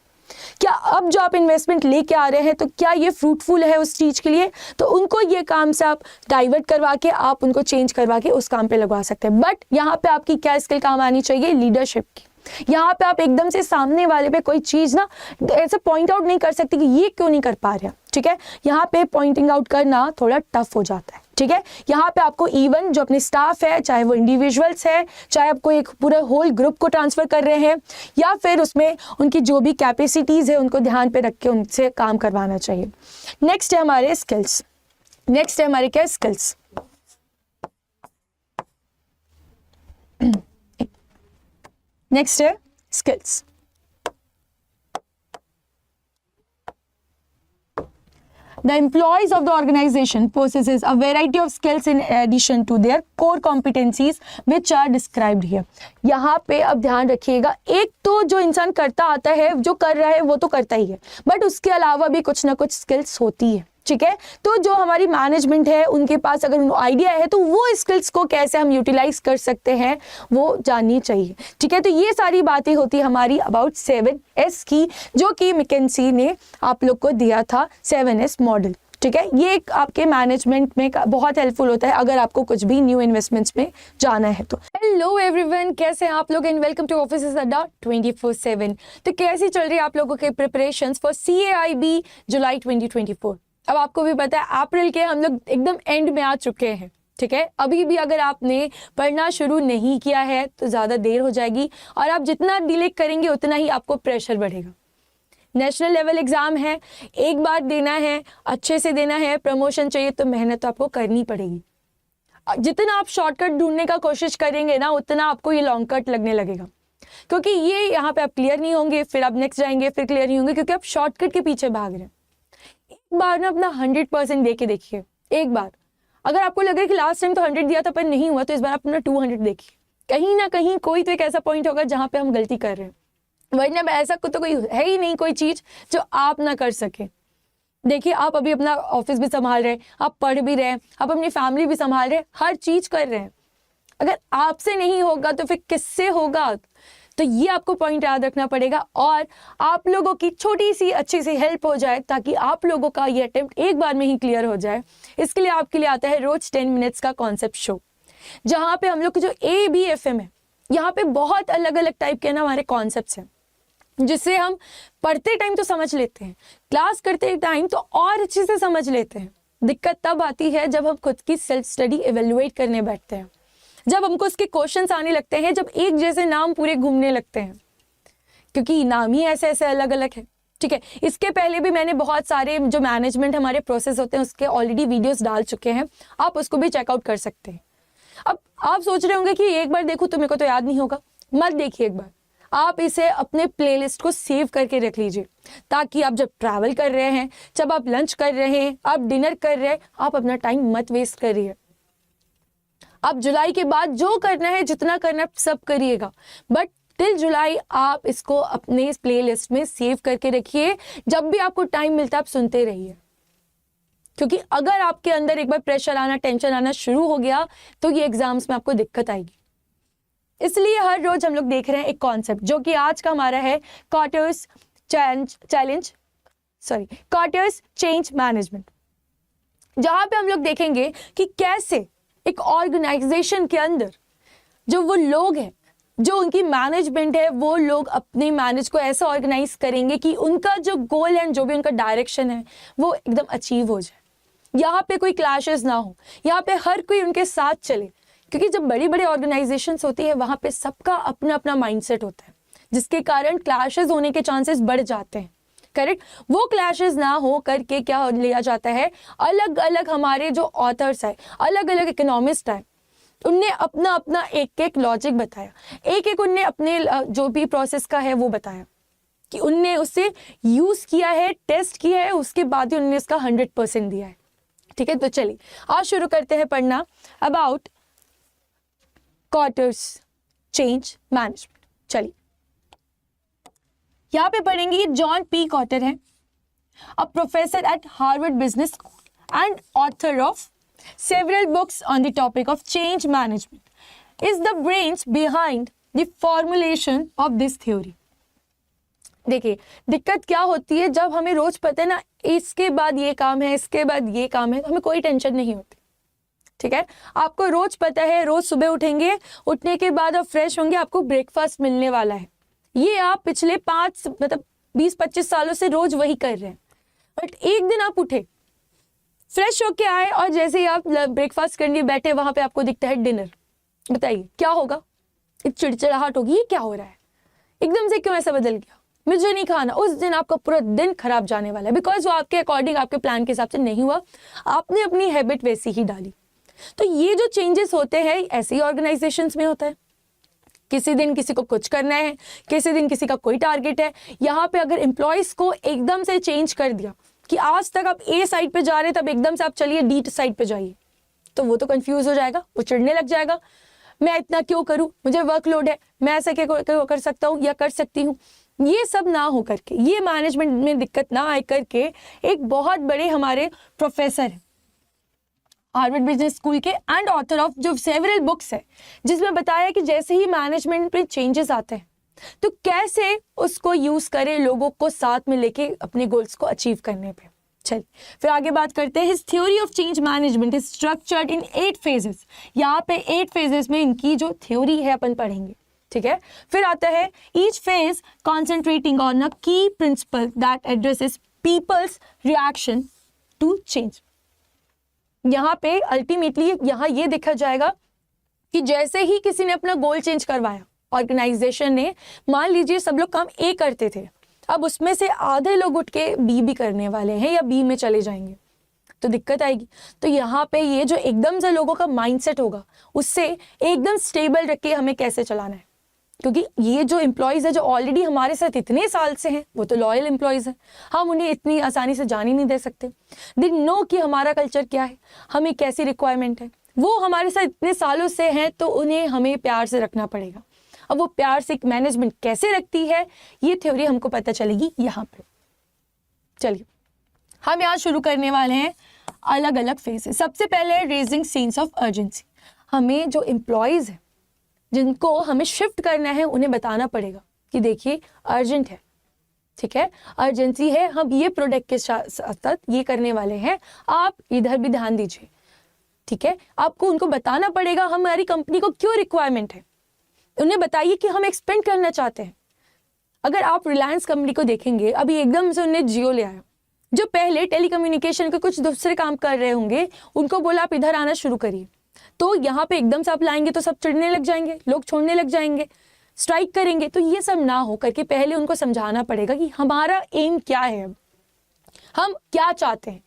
क्या अब जो आप इन्वेस्टमेंट लेके आ रहे हैं तो क्या ये फ्रूटफुल है उस चीज़ के लिए, तो उनको ये काम से आप डाइवर्ट करवा के आप उनको चेंज करवा के उस काम पे लगवा सकते हैं। बट यहाँ पे आपकी क्या स्किल काम आनी चाहिए? लीडरशिप की। यहाँ पे आप एकदम से सामने वाले पे कोई चीज़ ना ऐसे पॉइंट आउट नहीं कर सकते कि ये क्यों नहीं कर पा रहे, ठीक है। यहाँ पे पॉइंटिंग आउट करना थोड़ा टफ हो जाता है, ठीक है। यहाँ पे आपको इवन जो अपने स्टाफ है, चाहे वो इंडिविजुअल्स है, चाहे आपको एक पूरा होल ग्रुप को ट्रांसफर कर रहे हैं या फिर उसमें उनकी जो भी कैपेसिटीज़ है उनको ध्यान पे रख के उनसे काम करवाना चाहिए। नेक्स्ट है हमारे स्किल्स। नेक्स्ट है हमारे क्या? स्किल्स। नेक्स्ट है skills. The employees of the organization possesses a variety of skills in addition to their core competencies which are described here. यहाँ पे अब ध्यान रखिएगा, एक तो जो इंसान करता आता है, जो कर रहा है वो तो करता ही है, बट उसके अलावा भी कुछ ना कुछ स्किल्स होती है, ठीक है। तो जो हमारी मैनेजमेंट है उनके पास अगर उनको आइडिया है तो वो स्किल्स को कैसे हम यूटिलाइज कर सकते हैं वो जाननी चाहिए, ठीक है। तो ये सारी बातें होती हमारी अबाउट 7S की, जो कि मैकेंजी ने आप लोग को दिया था 7S मॉडल, ठीक है। ये एक आपके मैनेजमेंट में बहुत हेल्पफुल होता है अगर आपको कुछ भी न्यू इन्वेस्टमेंट्स में जाना है तो। हेलो एवरीवन, कैसे हैं आप लोग and welcome to officers Adda 24/7। तो कैसी चल रही है आप लोगों के प्रिपरेशंस फॉर CAIB जुलाई 2024? अब आपको भी पता है अप्रैल के हम लोग एकदम एंड में आ चुके हैं, ठीक है। अभी भी अगर आपने पढ़ना शुरू नहीं किया है तो ज़्यादा देर हो जाएगी और आप जितना डिले करेंगे उतना ही आपको प्रेशर बढ़ेगा। नेशनल लेवल एग्ज़ाम है, एक बार देना है, अच्छे से देना है, प्रमोशन चाहिए तो मेहनत तो आपको करनी पड़ेगी। जितना आप शॉर्टकट ढूंढने का कोशिश करेंगे ना उतना आपको ये लॉन्ग कट लगने लगेगा, क्योंकि ये यहाँ पे आप क्लियर नहीं होंगे, फिर आप नेक्स्ट जाएंगे फिर क्लियर नहीं होंगे, क्योंकि आप शॉर्टकट के पीछे भाग रहे हैं। एक बार ना अपना 100% दे के देखिए। एक बार अगर आपको लगे कि लास्ट टाइम तो 100 दिया था पर नहीं हुआ, तो इस बार आप अपना 200 देखिए। कहीं ना कहीं कोई तो एक ऐसा पॉइंट होगा जहाँ पे हम गलती कर रहे हैं, वरना ऐसा तो कोई है ही नहीं कोई चीज़ जो आप ना कर सके। देखिए आप अभी अपना ऑफिस भी संभाल रहे हैं, आप पढ़ भी रहे हैं, आप अपनी फैमिली भी संभाल रहे हैं, हर चीज़ कर रहे हैं। अगर आपसे नहीं होगा तो फिर किससे होगा? तो ये आपको पॉइंट याद रखना पड़ेगा और आप लोगों की छोटी सी अच्छी सी हेल्प हो जाए ताकि आप लोगों का ये अटेम्प्ट एक बार में ही क्लियर हो जाए। इसके लिए आपके लिए आता है रोज 10 मिनट्स का कॉन्सेप्ट शो, जहाँ पे हम लोग के जो ABFM है, यहाँ पे बहुत अलग अलग टाइप के ना हमारे कॉन्सेप्ट्स हैं, जिससे हम पढ़ते टाइम तो समझ लेते हैं, क्लास करते टाइम तो और अच्छे से समझ लेते हैं। दिक्कत तब आती है जब हम खुद की सेल्फ स्टडी इवेल्युएट करने बैठते हैं, जब हमको उसके क्वेश्चंस आने लगते हैं, जब एक जैसे नाम पूरे घूमने लगते हैं, क्योंकि नाम ही ऐसे ऐसे अलग अलग है, ठीक है। इसके पहले भी मैंने बहुत सारे जो मैनेजमेंट हमारे प्रोसेस होते हैं उसके ऑलरेडी वीडियोस डाल चुके हैं, आप उसको भी चेकआउट कर सकते हैं। अब आप सोच रहे होंगे कि एक बार देखूं तो मेरे को तो याद नहीं होगा, मत देखिए। एक बार आप इसे अपने प्लेलिस्ट को सेव करके रख लीजिए, ताकि आप जब ट्रैवल कर रहे हैं, जब आप लंच कर रहे हैं, आप डिनर कर रहे हैं, आप अपना टाइम मत वेस्ट करिए। अब जुलाई के बाद जो करना है, जितना करना है सब करिएगा, बट टिल जुलाई आप इसको अपने प्लेलिस्ट में सेव करके रखिए। जब भी आपको टाइम मिलता है आप सुनते रहिए, क्योंकि अगर आपके अंदर एक बार प्रेशर आना, टेंशन आना शुरू हो गया तो ये एग्जाम्स में आपको दिक्कत आएगी। इसलिए हर रोज हम लोग देख रहे हैं एक कॉन्सेप्ट, जो कि आज का हमारा है क्वार्टर्स चेंज मैनेजमेंट, जहां पे हम लोग देखेंगे कि कैसे एक ऑर्गेनाइजेशन के अंदर जो वो लोग हैं, जो उनकी मैनेजमेंट है, वो लोग अपने मैनेज को ऐसा ऑर्गेनाइज करेंगे कि उनका जो गोल है, जो भी उनका डायरेक्शन है, वो एकदम अचीव हो जाए। यहाँ पे कोई क्लैशेस ना हो, यहाँ पे हर कोई उनके साथ चले, क्योंकि जब बड़ी बड़ी ऑर्गेनाइजेशंस होती है वहाँ पे सबका अपना अपना माइंडसेट होता है, जिसके कारण क्लैशेस होने के चांसेस बढ़ जाते हैं। करेक्ट। वो क्लैशेस ना हो करके क्या लिया जाता है, अलग अलग हमारे जो ऑथर्स है, अलग अलग इकोनॉमिस्ट है, उनने अपना अपना एक एक लॉजिक बताया, एक एक उनने अपने जो भी प्रोसेस का है वो बताया कि उनने उसे यूज़ किया है, टेस्ट किया है, उसके बाद ही उन्होंने इसका 100% दिया है। ठीक है, तो चलिए आज शुरू करते हैं पढ़ना अबाउट कॉटर्स चेंज मैनेजमेंट। चलिए यहाँ पे पढ़ेंगे कि जॉन पी कॉटर है, a professor at Harvard business school and author of several books on the topic of change management, is the brains behind the formulation of this theory। देखिए दिक्कत क्या होती है, जब हमें रोज पता है ना इसके बाद ये काम है, इसके बाद ये काम है, तो हमें कोई टेंशन नहीं होती। ठीक है, आपको रोज पता है, रोज सुबह उठेंगे, उठने के बाद आप फ्रेश होंगे, आपको ब्रेकफास्ट मिलने वाला है। ये आप पिछले 20-25 सालों से रोज वही कर रहे हैं। बट एक दिन आप उठे, फ्रेश होके आए और जैसे ही आप ब्रेकफास्ट करने बैठे, वहां पे आपको दिखता है डिनर। बताइए क्या होगा? एक चिड़चिड़ाहट होगी, ये क्या हो रहा है, एकदम से क्यों ऐसा बदल गया, मुझे नहीं खाना। उस दिन आपका पूरा दिन खराब जाने वाला है, बिकॉज वो आपके अकॉर्डिंग, आपके प्लान के हिसाब से नहीं हुआ, आपने अपनी हैबिट वैसी ही डाली। तो ये जो चेंजेस होते हैं ऐसे ही ऑर्गेनाइजेशंस में होता है। किसी दिन किसी को कुछ करना है, किसी दिन किसी का कोई टारगेट है। यहाँ पे अगर एम्प्लॉयज को एकदम से चेंज कर दिया कि आज तक आप ए साइड पे जा रहे हैं, तब एकदम से आप चलिए डी साइड पे जाइए, तो वो तो कंफ्यूज हो जाएगा, वो चिढ़ने लग जाएगा, मैं इतना क्यों करूं, मुझे वर्कलोड है, मैं ऐसा क्या कर सकता हूं या कर सकती हूं। ये सब ना हो करके, ये मैनेजमेंट में दिक्कत ना आए करके, एक बहुत बड़े हमारे प्रोफेसर है हार्वर्ड बिजनेस स्कूल के एंड ऑथर ऑफ जो सेवरल बुक्स है, जिसमें बताया कि जैसे ही मैनेजमेंट में चेंजेस आते हैं तो कैसे उसको यूज करें, लोगों को साथ में लेके अपने गोल्स को अचीव करने पे। चलिए फिर आगे बात करते हैं। His theory of change management is structured in 8 phases. यहाँ पे 8 फेजेस में इनकी जो थ्योरी है अपन पढ़ेंगे। ठीक है, फिर आता है each phase concentrating on a key principle that addresses people's reaction to change. यहाँ पे अल्टीमेटली यहाँ ये देखा जाएगा कि जैसे ही किसी ने अपना गोल चेंज करवाया, ऑर्गेनाइजेशन ने, मान लीजिए सब लोग काम ए करते थे, अब उसमें से आधे लोग उठ के बी भी करने वाले हैं या बी में चले जाएंगे, तो दिक्कत आएगी। तो यहाँ पे ये जो एकदम से लोगों का माइंडसेट होगा, उससे एकदम स्टेबल रख के हमें कैसे चलाना है, क्योंकि ये जो एम्प्लॉयज़ है जो ऑलरेडी हमारे साथ इतने साल से हैं, वो तो लॉयल एम्प्लॉयज़ हैं, हम उन्हें इतनी आसानी से जान ही नहीं दे सकते। दे नो कि हमारा कल्चर क्या है, हमें कैसी रिक्वायरमेंट है, वो हमारे साथ इतने सालों से हैं, तो उन्हें हमें प्यार से रखना पड़ेगा। अब वो प्यार से मैनेजमेंट कैसे रखती है, ये थ्योरी हमको पता चलेगी यहाँ पे। चलिए हम यहाँ शुरू करने वाले हैं अलग अलग फेजेस। सबसे पहले रेजिंग सेंस ऑफ अर्जेंसी। हमें जो एम्प्लॉयज़ हैं जिनको हमें शिफ्ट करना है, उन्हें बताना पड़ेगा कि देखिए अर्जेंट है, ठीक है, अर्जेंसी है, हम ये प्रोडक्ट के साथ साथ ये करने वाले हैं, आप इधर भी ध्यान दीजिए। ठीक है, आपको उनको बताना पड़ेगा हमारी कंपनी को क्यों रिक्वायरमेंट है, उन्हें बताइए कि हम एक्सपेंड करना चाहते हैं। अगर आप रिलायंस कंपनी को देखेंगे, अभी एकदम से उन्हें जियो ले आया, जो पहले टेलीकम्युनिकेशन के कुछ दूसरे काम कर रहे होंगे, उनको बोला आप इधर आना शुरू करिए, तो यहाँ पे एकदम से आप लाएंगे तो सब चिढ़ने लग जाएंगे, लोग छोड़ने लग जाएंगे, स्ट्राइक करेंगे। तो ये सब ना हो करके पहले उनको समझाना पड़ेगा कि हमारा एम क्या है, हम क्या चाहते हैं,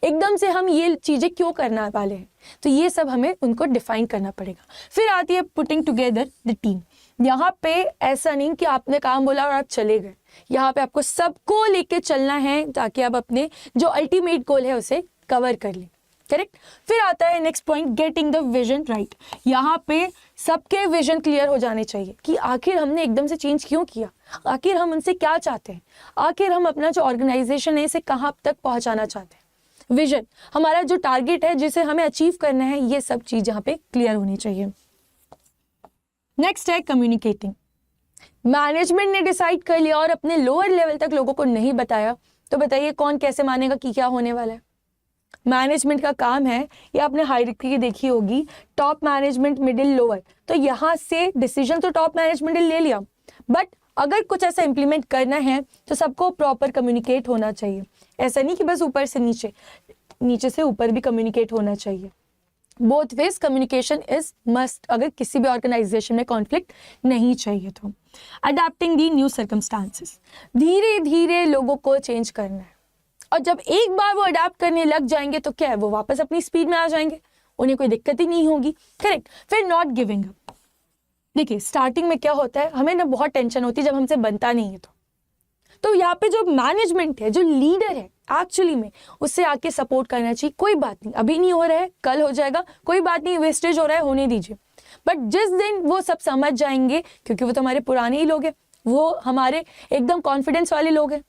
एकदम से हम ये चीज़ें क्यों करना वाले हैं, तो ये सब हमें उनको डिफाइन करना पड़ेगा। फिर आती है पुटिंग टुगेदर द टीम। यहाँ पे ऐसा नहीं कि आपने काम बोला और आप चले गए, यहाँ पे आपको सबको लेके चलना है ताकि आप अपने जो अल्टीमेट गोल है उसे कवर कर लें। करेक्ट। फिर आता है next point, getting the vision right. यहाँ पे सबके विजन क्लियर हो जाने चाहिए कि आखिर हमने एकदम से चेंज क्यों किया, आखिर हम उनसे क्या चाहते हैं, आखिर हम अपना जो ऑर्गेनाइजेशन है इसे कहाँ तक पहुँचाना चाहते हैं। विजन, हमारा जो टारगेट है जिसे हमें अचीव करना है, ये सब चीज़ यहाँ पे क्लियर होनी चाहिए। नेक्स्ट है कम्युनिकेटिंग। मैनेजमेंट ने डिसाइड कर लिया और अपने लोअर लेवल तक लोगों को नहीं बताया, तो बताइए कौन कैसे मानेगा कि क्या होने वाला है। मैनेजमेंट का काम है, ये आपने हायरार्की देखी होगी, टॉप मैनेजमेंट, मिडिल, लोअर, तो यहाँ से डिसीजन तो टॉप मैनेजमेंट ने ले लिया, बट अगर कुछ ऐसा इम्प्लीमेंट करना है तो सबको प्रॉपर कम्युनिकेट होना चाहिए। ऐसा नहीं कि बस ऊपर से नीचे, नीचे से ऊपर भी कम्युनिकेट होना चाहिए। Both ways communication is must, अगर किसी भी ऑर्गेनाइजेशन में कॉन्फ्लिक्ट नहीं चाहिए तो। अडेप्टिंग दी न्यू सर्कमस्टांसेस, धीरे धीरे लोगों को चेंज करना है, और जब एक बार वो अडेप्ट करने लग जाएंगे तो क्या है, वो वापस अपनी स्पीड में आ जाएंगे, उन्हें कोई दिक्कत ही नहीं होगी। करेक्ट। फिर नॉट गिविंग अप। देखिए स्टार्टिंग में क्या होता है, हमें ना बहुत टेंशन होती है जब हमसे बनता नहीं है तो यहाँ पे जो मैनेजमेंट है, जो लीडर है, एक्चुअली में उससे आके सपोर्ट करना चाहिए। कोई बात नहीं, अभी नहीं हो रहा है, कल हो जाएगा, कोई बात नहीं, वेस्टेज हो रहा है, होने दीजिए। बट जिस दिन वो सब समझ जाएंगे, क्योंकि वो तो हमारे पुराने ही लोग हैं, वो हमारे एकदम कॉन्फिडेंस वाले लोग हैं,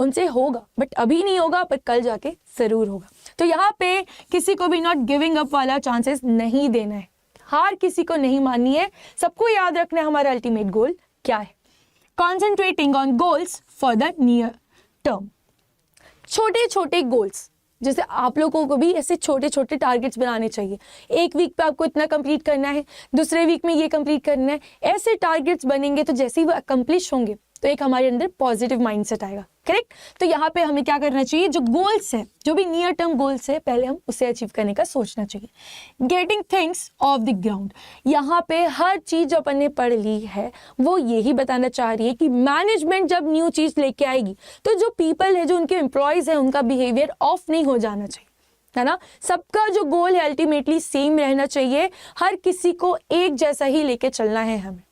उनसे होगा, बट अभी नहीं होगा, पर कल जाके जरूर होगा। तो यहाँ पे किसी को भी नॉट गिविंग अप वाला चांसेस नहीं देना है, हार किसी को नहीं माननी है, सबको याद रखना है हमारा अल्टीमेट गोल क्या है। Concentrating on goals for the near term, छोटे छोटे गोल्स, जैसे आप लोगों को भी ऐसे छोटे छोटे टारगेट्स बनाने चाहिए। एक वीक पे आपको इतना कंप्लीट करना है, दूसरे वीक में ये कंप्लीट करना है, ऐसे टारगेट्स बनेंगे तो जैसे ही वो अकम्प्लिश होंगे तो एक हमारे अंदर पॉजिटिव माइंडसेट आएगा। करेक्ट। तो यहाँ पे हमें क्या करना चाहिए, जो गोल्स है, जो भी नियर टर्म गोल्स है, पहले हम उसे अचीव करने का सोचना चाहिए। Getting things of the ground, यहाँ पे हर चीज जो अपन ने पढ़ ली है वो यही बताना चाह रही है कि मैनेजमेंट जब न्यू चीज लेके आएगी तो जो पीपल है, जो उनके एम्प्लॉयज है, उनका बिहेवियर ऑफ नहीं हो जाना चाहिए, है ना। सबका जो गोल है अल्टीमेटली सेम रहना चाहिए, हर किसी को एक जैसा ही लेके चलना है हमें।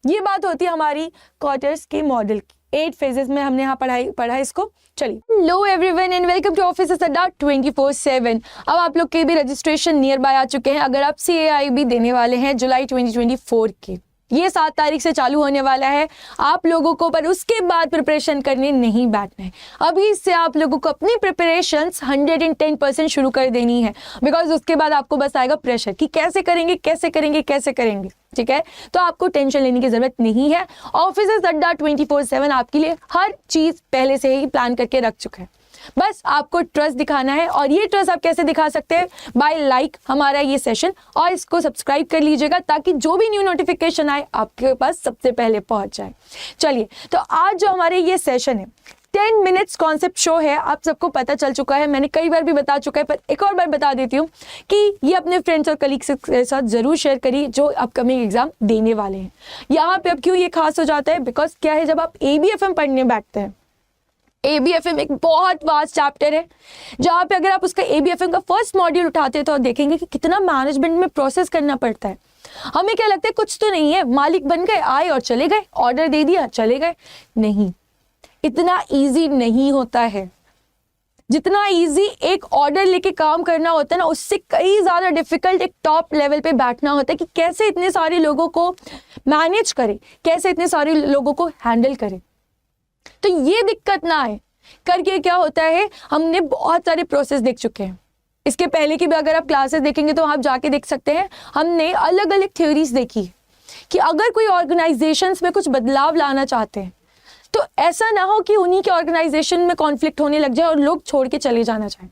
ये बात होती है हमारी क्वार्टर्स के मॉडल की। 8 फेजेस में हमने यहाँ पढ़ा इसको। चलिए, hello everyone and welcome to officers Adda 24/7। अब आप लोग के भी रजिस्ट्रेशन नियर बाय आ चुके हैं। अगर आप CAIB देने वाले हैं जुलाई 2024 के, ये 7 तारीख से चालू होने वाला है आप लोगों को, पर उसके बाद प्रिपरेशन करने नहीं बैठना है। अभी से आप लोगों को अपनी प्रिपरेशंस 110% शुरू कर देनी है, बिकॉज उसके बाद आपको बस आएगा प्रेशर कि कैसे करेंगे कैसे करेंगे कैसे करेंगे। ठीक है, तो आपको टेंशन लेने की जरूरत नहीं है। ऑफिसर्स अड्डा 24/7 आपके लिए हर चीज पहले से ही प्लान करके रख चुका है, बस आपको ट्रस्ट दिखाना है। और ये ट्रस्ट आप कैसे दिखा सकते हैं, बाय लाइक हमारा ये सेशन, और इसको सब्सक्राइब कर लीजिएगा ताकि जो भी न्यू नोटिफिकेशन आए आपके पास सबसे पहले पहुंच जाए। चलिए, तो आज जो हमारे ये सेशन है 10 मिनट्स कॉन्सेप्ट शो है, आप सबको पता चल चुका है, मैंने कई बार भी बता चुका है, पर एक और बार बता देती हूँ कि ये अपने फ्रेंड्स और कलीग्स के साथ जरूर शेयर करिए जो अपकमिंग एग्जाम देने वाले हैं। यहाँ पे अब क्यों ये खास हो जाता है, बिकॉज क्या है, जब आप ABFM पढ़ने बैठते हैं, ABFM एक बहुत वास्ट चैप्टर है, जहाँ पे अगर आप उसका ABFM का फर्स्ट मॉड्यूल उठाते हैं तो देखेंगे कि कितना मैनेजमेंट में प्रोसेस करना पड़ता है। हमें क्या लगता है कुछ तो नहीं है, मालिक बन गए, आए और चले गए, ऑर्डर दे दिया चले गए। नहीं, इतना इजी नहीं होता है। जितना इजी एक ऑर्डर लेके काम करना होता है ना, उससे कई ज्यादा डिफिकल्ट एक टॉप लेवल पे बैठना होता है कि कैसे इतने सारे लोगों को मैनेज करे, कैसे इतने सारे लोगों को हैंडल करे। तो ये दिक्कत ना आए करके क्या होता है, हमने बहुत सारे प्रोसेस देख चुके हैं। इसके पहले की भी अगर आप क्लासेस देखेंगे तो आप जाके देख सकते हैं, हमने अलग अलग थ्योरीज देखी कि अगर कोई ऑर्गेनाइजेशंस में कुछ बदलाव लाना चाहते हैं तो ऐसा ना हो कि उन्हीं के ऑर्गेनाइजेशन में कॉन्फ्लिक्ट होने लग जाए और लोग छोड़ के चले जाना चाहें।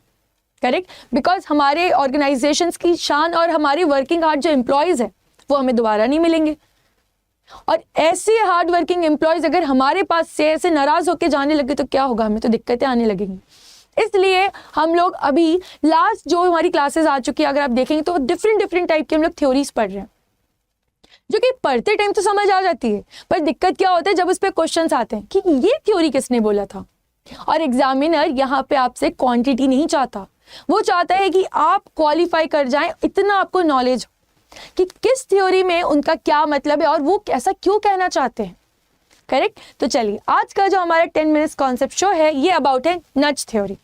करेक्ट, बिकॉज हमारे ऑर्गेनाइजेशंस की शान और हमारे वर्किंग हार्ड जो एम्प्लॉयज है वो हमें दोबारा नहीं मिलेंगे। और ऐसे हार्ड वर्किंग एम्प्लॉयज अगर हमारे पास से ऐसे नाराज होकर जाने लगे तो क्या होगा, हमें तो दिक्कतें आने लगेंगी। इसलिए हम लोग अभी लास्ट जो हमारी क्लासेस आ चुकी है, अगर आप देखेंगे तो डिफरेंट टाइप के हम लोग थ्योरीज पढ़ रहे हैं, जो कि पढ़ते टाइम तो समझ आ जाती है, पर दिक्कत क्या होता है जब उस पर क्वेश्चंस आते हैं कि ये थ्योरी किसने बोला था। और एग्जामिनर यहाँ पे आपसे क्वांटिटी नहीं चाहता, वो चाहता है कि आप क्वालिफाई कर जाएं, इतना आपको नॉलेज कि किस थ्योरी में उनका क्या मतलब है और वो ऐसा क्यों कहना चाहते हैं। करेक्ट। तो चलिए, आज का जो हमारा 10 मिनट्स कॉन्सेप्ट शो है ये अबाउट है नच थ्योरी।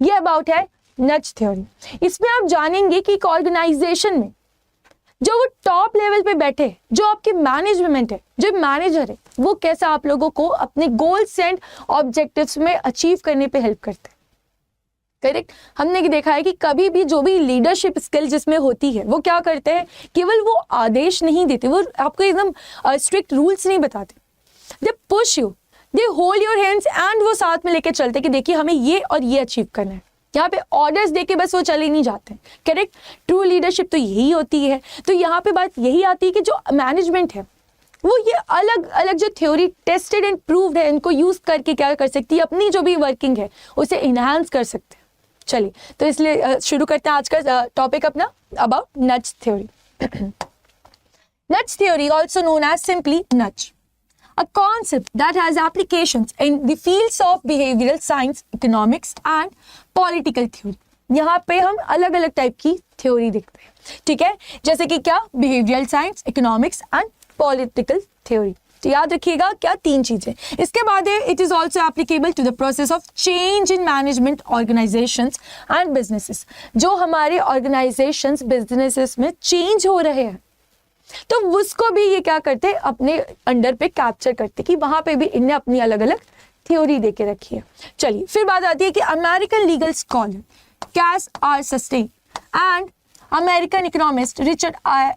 ये अबाउट है नच थ्योरी। इसमें आप जानेंगे कि एक ऑर्गेनाइजेशन में जो वो टॉप लेवल पे बैठे, जो आपके मैनेजमेंट है, जो मैनेजर है, वो कैसे आप लोगों को अपने गोल्स एंड ऑब्जेक्टिव्स में अचीव करने पे हेल्प करते हैं। करेक्ट। हमने देखा है कि कभी भी जो भी लीडरशिप स्किल जिसमें होती है वो क्या करते हैं, केवल वो आदेश नहीं देते, वो आपको एकदम स्ट्रिक्ट रूल्स नहीं बताते। They push you, they hold your hands and वो साथ में लेके चलते कि देखिए हमें ये और ये अचीव करना है। यहाँ पे ऑर्डर्स देके बस वो चले नहीं जाते। करेक्ट। ट्रू लीडरशिप तो यही होती है। तो यहाँ पे बात यही आती है कि जो मैनेजमेंट है वो ये अलग अलग जो थ्योरी टेस्टेड एंड प्रूव्ड है, इनको यूज करके क्या कर सकती है, अपनी जो भी वर्किंग है उसे इनहांस कर सकते हैं। चलिए, तो इसलिए शुरू करते हैं आज का टॉपिक अपना about nudge theory. Nudge theory, also known as simply nudge, a concept that has applications in the fields of behavioral science, economics and political theory। यहाँ पे हम अलग अलग टाइप की थ्योरी देखते हैं, ठीक है, जैसे कि क्या, behavioural science, economics and political theory. तो याद रखिएगा क्या, तीन चीजें। इसके बाद है it is also applicable to the process of change in management organisations and businesses. जो हमारे ऑर्गेनाइजेशंस, बिजनेसेस में चेंज हो रहे हैं, तो उसको भी ये क्या करते, अपने अंडर पे कैप्चर करते कि वहां पे भी इन्हें अपनी अलग अलग थ्योरी देके रखी है। चलिए, फिर बात आती है कि American legal scholar Cass R Sunstein and American economist Richard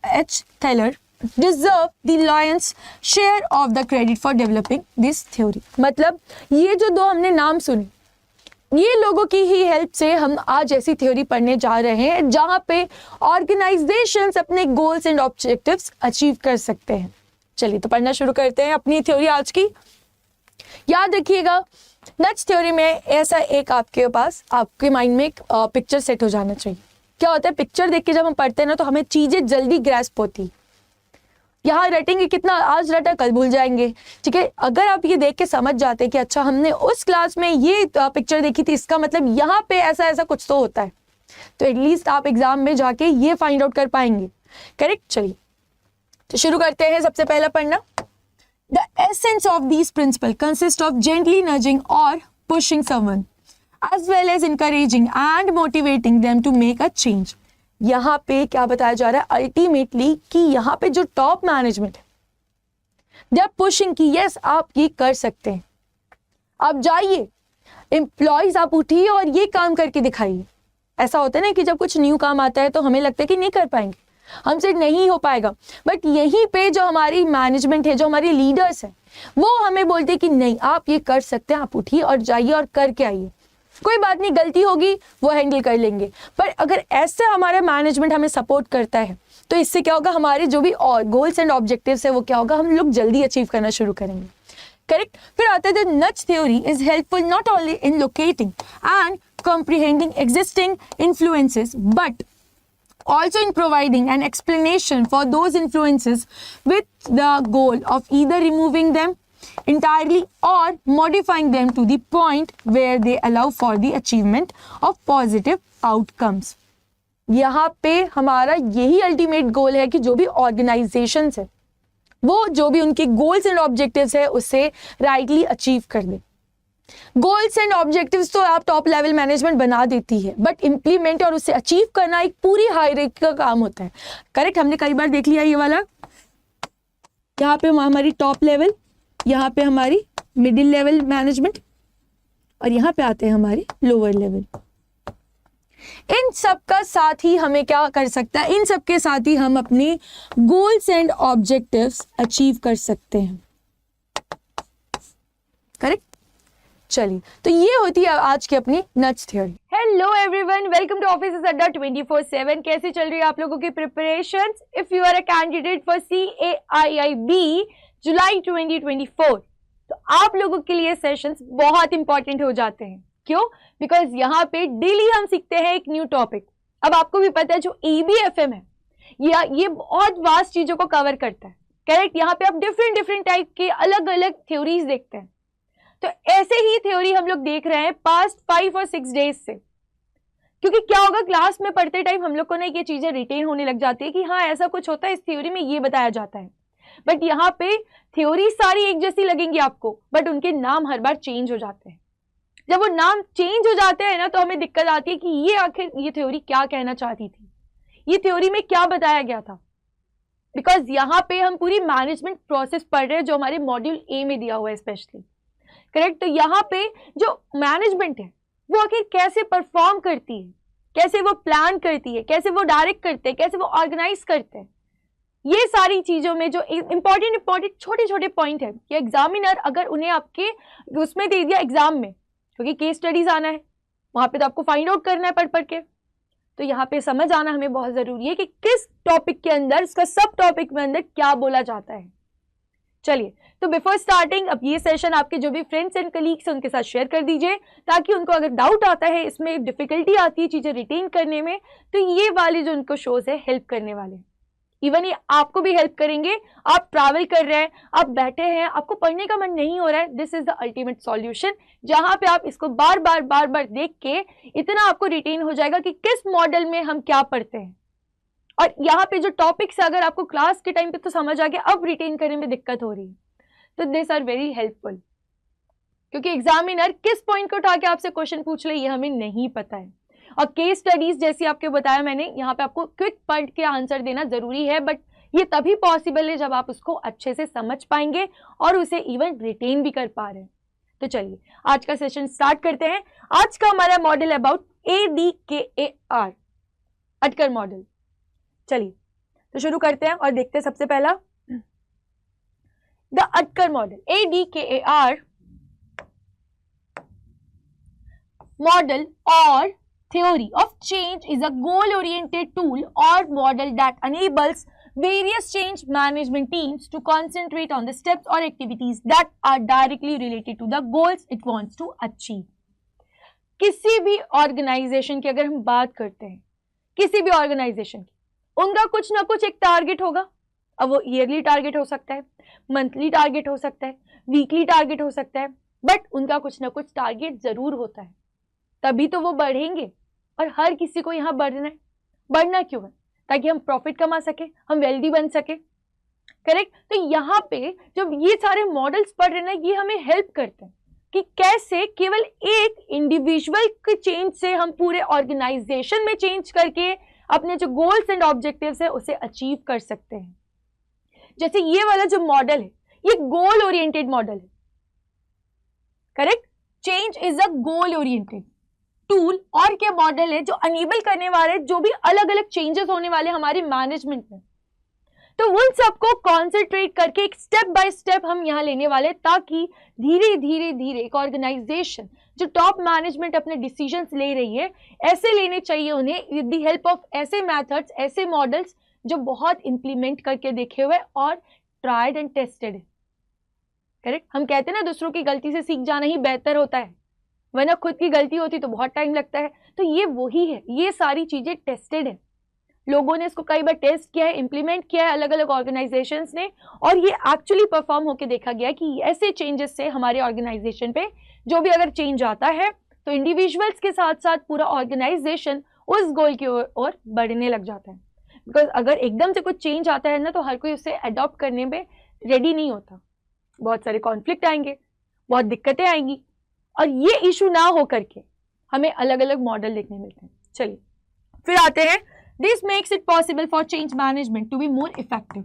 H Thaler deserve the lion's share of the credit for developing this theory. मतलब ये जो दो हमने नाम सुने, ये लोगों की ही हेल्प से हम आज ऐसी थ्योरी पढ़ने जा रहे हैं जहां पे ऑर्गेनाइजेशंस अपने गोल्स एंड ऑब्जेक्टिव्स अचीव कर सकते हैं। चलिए, तो पढ़ना शुरू करते हैं अपनी थ्योरी आज की। याद रखिएगा, नच थ्योरी में ऐसा एक आपके पास, आपके माइंड में एक पिक्चर सेट हो जाना चाहिए। क्या होता है, पिक्चर देख के जब हम पढ़ते हैं ना, तो हमें चीजें जल्दी ग्रैस्प होती। यहाँ रटेंगे कितना, आज रटा कल भूल जाएंगे, ठीक है। अगर आप ये देख के समझ जाते कि अच्छा हमने उस क्लास में ये पिक्चर देखी थी, इसका मतलब यहाँ पे ऐसा ऐसा कुछ तो होता है, तो एटलीस्ट आप एग्जाम में जाके ये फाइंड आउट कर पाएंगे। करेक्ट। चलिए, तो शुरू करते हैं। सबसे पहला पढ़ना, the essence of this principle consist of gently nudging or pushing someone as well as encouraging and motivating them to make a change. यहाँ पे क्या बताया जा रहा है अल्टीमेटली, कि यहाँ पे जो टॉप मैनेजमेंट है, दे आर पुशिंग कि यस आप ये कर सकते हैं, आप जाइए, एम्प्लॉयज आप उठिए और ये काम करके दिखाइए। ऐसा होता है ना कि जब कुछ न्यू काम आता है तो हमें लगता है कि नहीं कर पाएंगे, हमसे नहीं हो पाएगा, बट यहीं पे जो हमारी मैनेजमेंट है, जो हमारी लीडर्स है, वो हमें बोलते हैं कि नहीं आप ये कर सकते हैं, आप उठिए और जाइए और करके आइए। कोई बात नहीं, गलती होगी वो हैंडल कर लेंगे। पर अगर ऐसे हमारा मैनेजमेंट हमें सपोर्ट करता है तो इससे क्या होगा, हमारे जो भी गोल्स एंड ऑब्जेक्टिव्स है वो क्या होगा, हम लोग जल्दी अचीव करना शुरू करेंगे। करेक्ट। फिर आता है the Nach theory is helpful not only in locating and comprehending existing influences but also in providing an explanation for those influences with the goal of either removing them entirely or modifying them to the point where they allow for the achievement of positive outcomes। यहाँ पे हमारा यही ultimate goal है कि जो भी organisations है वो जो भी उनके गोल्स एंड ऑब्जेक्टिव्स है उससे राइटली अचीव कर दे। गोल्स एंड ऑब्जेक्टिव्स तो आप टॉप लेवल मैनेजमेंट बना देती है, बट इम्प्लीमेंट और उससे अचीव करना एक पूरी हायरार्की का काम होता है। करेक्ट। हमने कई बार देख लिया ये वाला, यहाँ पे हमारी टॉप लेवल, यहाँ पे हमारी मिडिल लेवल मैनेजमेंट और यहाँ पे आते हैं हमारे लोअर लेवल। इन सब का साथ ही हमें क्या कर सकता है, इन सब के साथ ही हम अपने गोल्स एंड ऑब्जेक्टिव्स अचीव कर सकते हैं। करेक्ट। चलिए, तो ये होती है आज की अपनी nudge theory. Hello everyone, welcome to officers Adda 24/7। कैसी चल रही है आप लोगों की preparations? If you are a candidate for CAIIB July 2024, तो आप लोगों के लिए सेशंस बहुत इंपॉर्टेंट हो जाते हैं। क्यों? बिकॉज यहाँ पे डेली हम सीखते हैं एक न्यू टॉपिक। अब आपको भी पता है जो ABFM है ये बहुत वास्ट चीजों को कवर करता है। करेक्ट। यहाँ पे आप डिफरेंट टाइप के अलग अलग थ्योरीज देखते हैं। तो ऐसे ही थ्योरी हम लोग देख रहे हैं पास्ट 5 और 6 डेज से, क्योंकि क्या होगा, क्लास में पढ़ते टाइम हम लोग को ना ये चीजें रिटेन होने लग जाती है कि हाँ ऐसा कुछ होता है, इस थ्योरी में ये बताया जाता है। बट यहाँ पे थ्योरी सारी एक जैसी लगेंगी आपको, बट उनके नाम हर बार चेंज हो जाते हैं। जब वो नाम चेंज हो जाते हैं ना, तो हमें दिक्कत आती है कि ये आखिर ये थ्योरी क्या कहना चाहती थी, ये थ्योरी में क्या बताया गया था। बिकॉज यहाँ पे हम पूरी मैनेजमेंट प्रोसेस पढ़ रहे हैं जो हमारे मॉड्यूल A में दिया हुआ है स्पेशली। करेक्ट। तो यहाँ पे जो मैनेजमेंट है वो आखिर कैसे परफॉर्म करती है, कैसे वो प्लान करती है, कैसे वो डायरेक्ट करते हैं, कैसे वो ऑर्गेनाइज करते हैं, ये सारी चीजों में जो इंपॉर्टेंट छोटे छोटे पॉइंट है कि एग्जामिनर अगर उन्हें आपके उसमें दे दिया एग्जाम में, क्योंकि केस स्टडीज आना है वहां पे तो आपको फाइंड आउट करना है पढ़ के, तो यहाँ पे समझ आना हमें बहुत जरूरी है कि किस टॉपिक के अंदर, उसका सब टॉपिक में अंदर क्या बोला जाता है, चलिए, तो बिफोर स्टार्टिंग अब ये सेशन आपके जो भी फ्रेंड्स एंड कलीग्स हैं उनके साथ शेयर कर दीजिए, ताकि उनको अगर डाउट आता है, इसमें डिफिकल्टी आती है चीज़ें रिटेन करने में, तो ये वाले जो उनको शोज है हेल्प करने वाले हैं। इवन ये आपको भी हेल्प करेंगे। आप ट्रैवल कर रहे हैं, आप बैठे हैं, आपको पढ़ने का मन नहीं हो रहा है, this is the ultimate solution, जहां पे आप इसको बार बार देख के इतना आपको रिटेन हो जाएगा कि किस मॉडल में हम क्या पढ़ते हैं। और यहाँ पे जो टॉपिक्स अगर आपको क्लास के टाइम पे तो समझ आ गया, अब रिटेन करने में दिक्कत हो रही है, तो दिस आर वेरी हेल्पफुल। क्योंकि एग्जामिनर किस पॉइंट को उठा के आपसे क्वेश्चन पूछ ले ये हमें नहीं पता है। और केस स्टडीज जैसे आपके बताया मैंने, यहाँ पे आपको क्विक पढ़ के आंसर देना जरूरी है, बट ये तभी पॉसिबल है जब आप उसको अच्छे से समझ पाएंगे और उसे इवन रिटेन भी कर पा रहे हैं। तो चलिए आज का सेशन स्टार्ट करते हैं। आज का हमारा मॉडल है अबाउट ADKAR, अटकर मॉडल। चलिए तो शुरू करते हैं और देखते हैं सबसे पहला the Atkar model. ADKAR model और theory of change is a goal-oriented tool or model that enables various change management teams to concentrate on the steps or activities that are directly related to the goals it wants to achieve. किसी भी organisation की अगर हम बात करते हैं, किसी भी ऑर्गेनाइजेशन की, उनका कुछ ना कुछ एक टारगेट होगा। अब वो ईयरली टारगेट हो सकता है, मंथली टारगेट हो सकता है, वीकली टारगेट हो सकता है, बट उनका कुछ ना कुछ टारगेट जरूर होता है, तभी तो वो बढ़ेंगे। और हर किसी को यहाँ बढ़ना है। बढ़ना क्यों है? ताकि हम प्रॉफिट कमा सके, हम वेल्दी बन सके, करेक्ट। तो यहाँ पे जब ये सारे मॉडल्स पढ़ रहे हैं ना, ये हमें हेल्प करते हैं कि कैसे केवल एक इंडिविजुअल के चेंज से हम पूरे ऑर्गेनाइजेशन में चेंज करके अपने जो गोल्स एंड ऑब्जेक्टिव्स है उसे अचीव कर सकते हैं। जैसे ये वाला जो मॉडल है, ये गोल ओरिएंटेड मॉडल है, correct. Change is a goal oriented tool और क्या मॉडल है जो अनेबल करने वाले जो भी अलग अलग चेंजेस होने वाले हमारे मैनेजमेंट में, तो उन सबको कॉन्सेंट्रेट करके एक स्टेप बाय स्टेप हम यहाँ लेने वाले, ताकि धीरे धीरे धीरे एक ऑर्गेनाइजेशन जो टॉप मैनेजमेंट अपने डिसीजंस ले रही है, ऐसे लेने चाहिए उन्हें विद द हेल्प ऑफ ऐसे मेथड्स, ऐसे मॉडल्स जो बहुत इंप्लीमेंट करके देखे हुए और ट्राइड एंड टेस्टेड है, करेक्ट। हम कहते हैं ना दूसरों की गलती से सीख जाना ही बेहतर होता है, वरना खुद की गलती होती तो बहुत टाइम लगता है। तो ये वही है, ये सारी चीजें टेस्टेड है, लोगों ने इसको कई बार टेस्ट किया है, इंप्लीमेंट किया है अलग अलग ऑर्गेनाइजेशंस ने, और ये एक्चुअली परफॉर्म होकर देखा गया कि ऐसे चेंजेस से हमारे ऑर्गेनाइजेशन पे जो भी अगर चेंज आता है तो इंडिविजुअल्स के साथ साथ पूरा ऑर्गेनाइजेशन उस गोल की ओर बढ़ने लग जाता है। बिकॉज अगर एकदम से कुछ चेंज आता है ना, तो हर कोई उसे अडॉप्ट करने में रेडी नहीं होता, बहुत सारे कॉन्फ्लिक्ट आएंगे, बहुत दिक्कतें आएंगी, और ये इशू ना हो करके हमें अलग अलग मॉडल देखने मिलते हैं। चलिए फिर आते हैं, this makes it possible for change management to be more effective,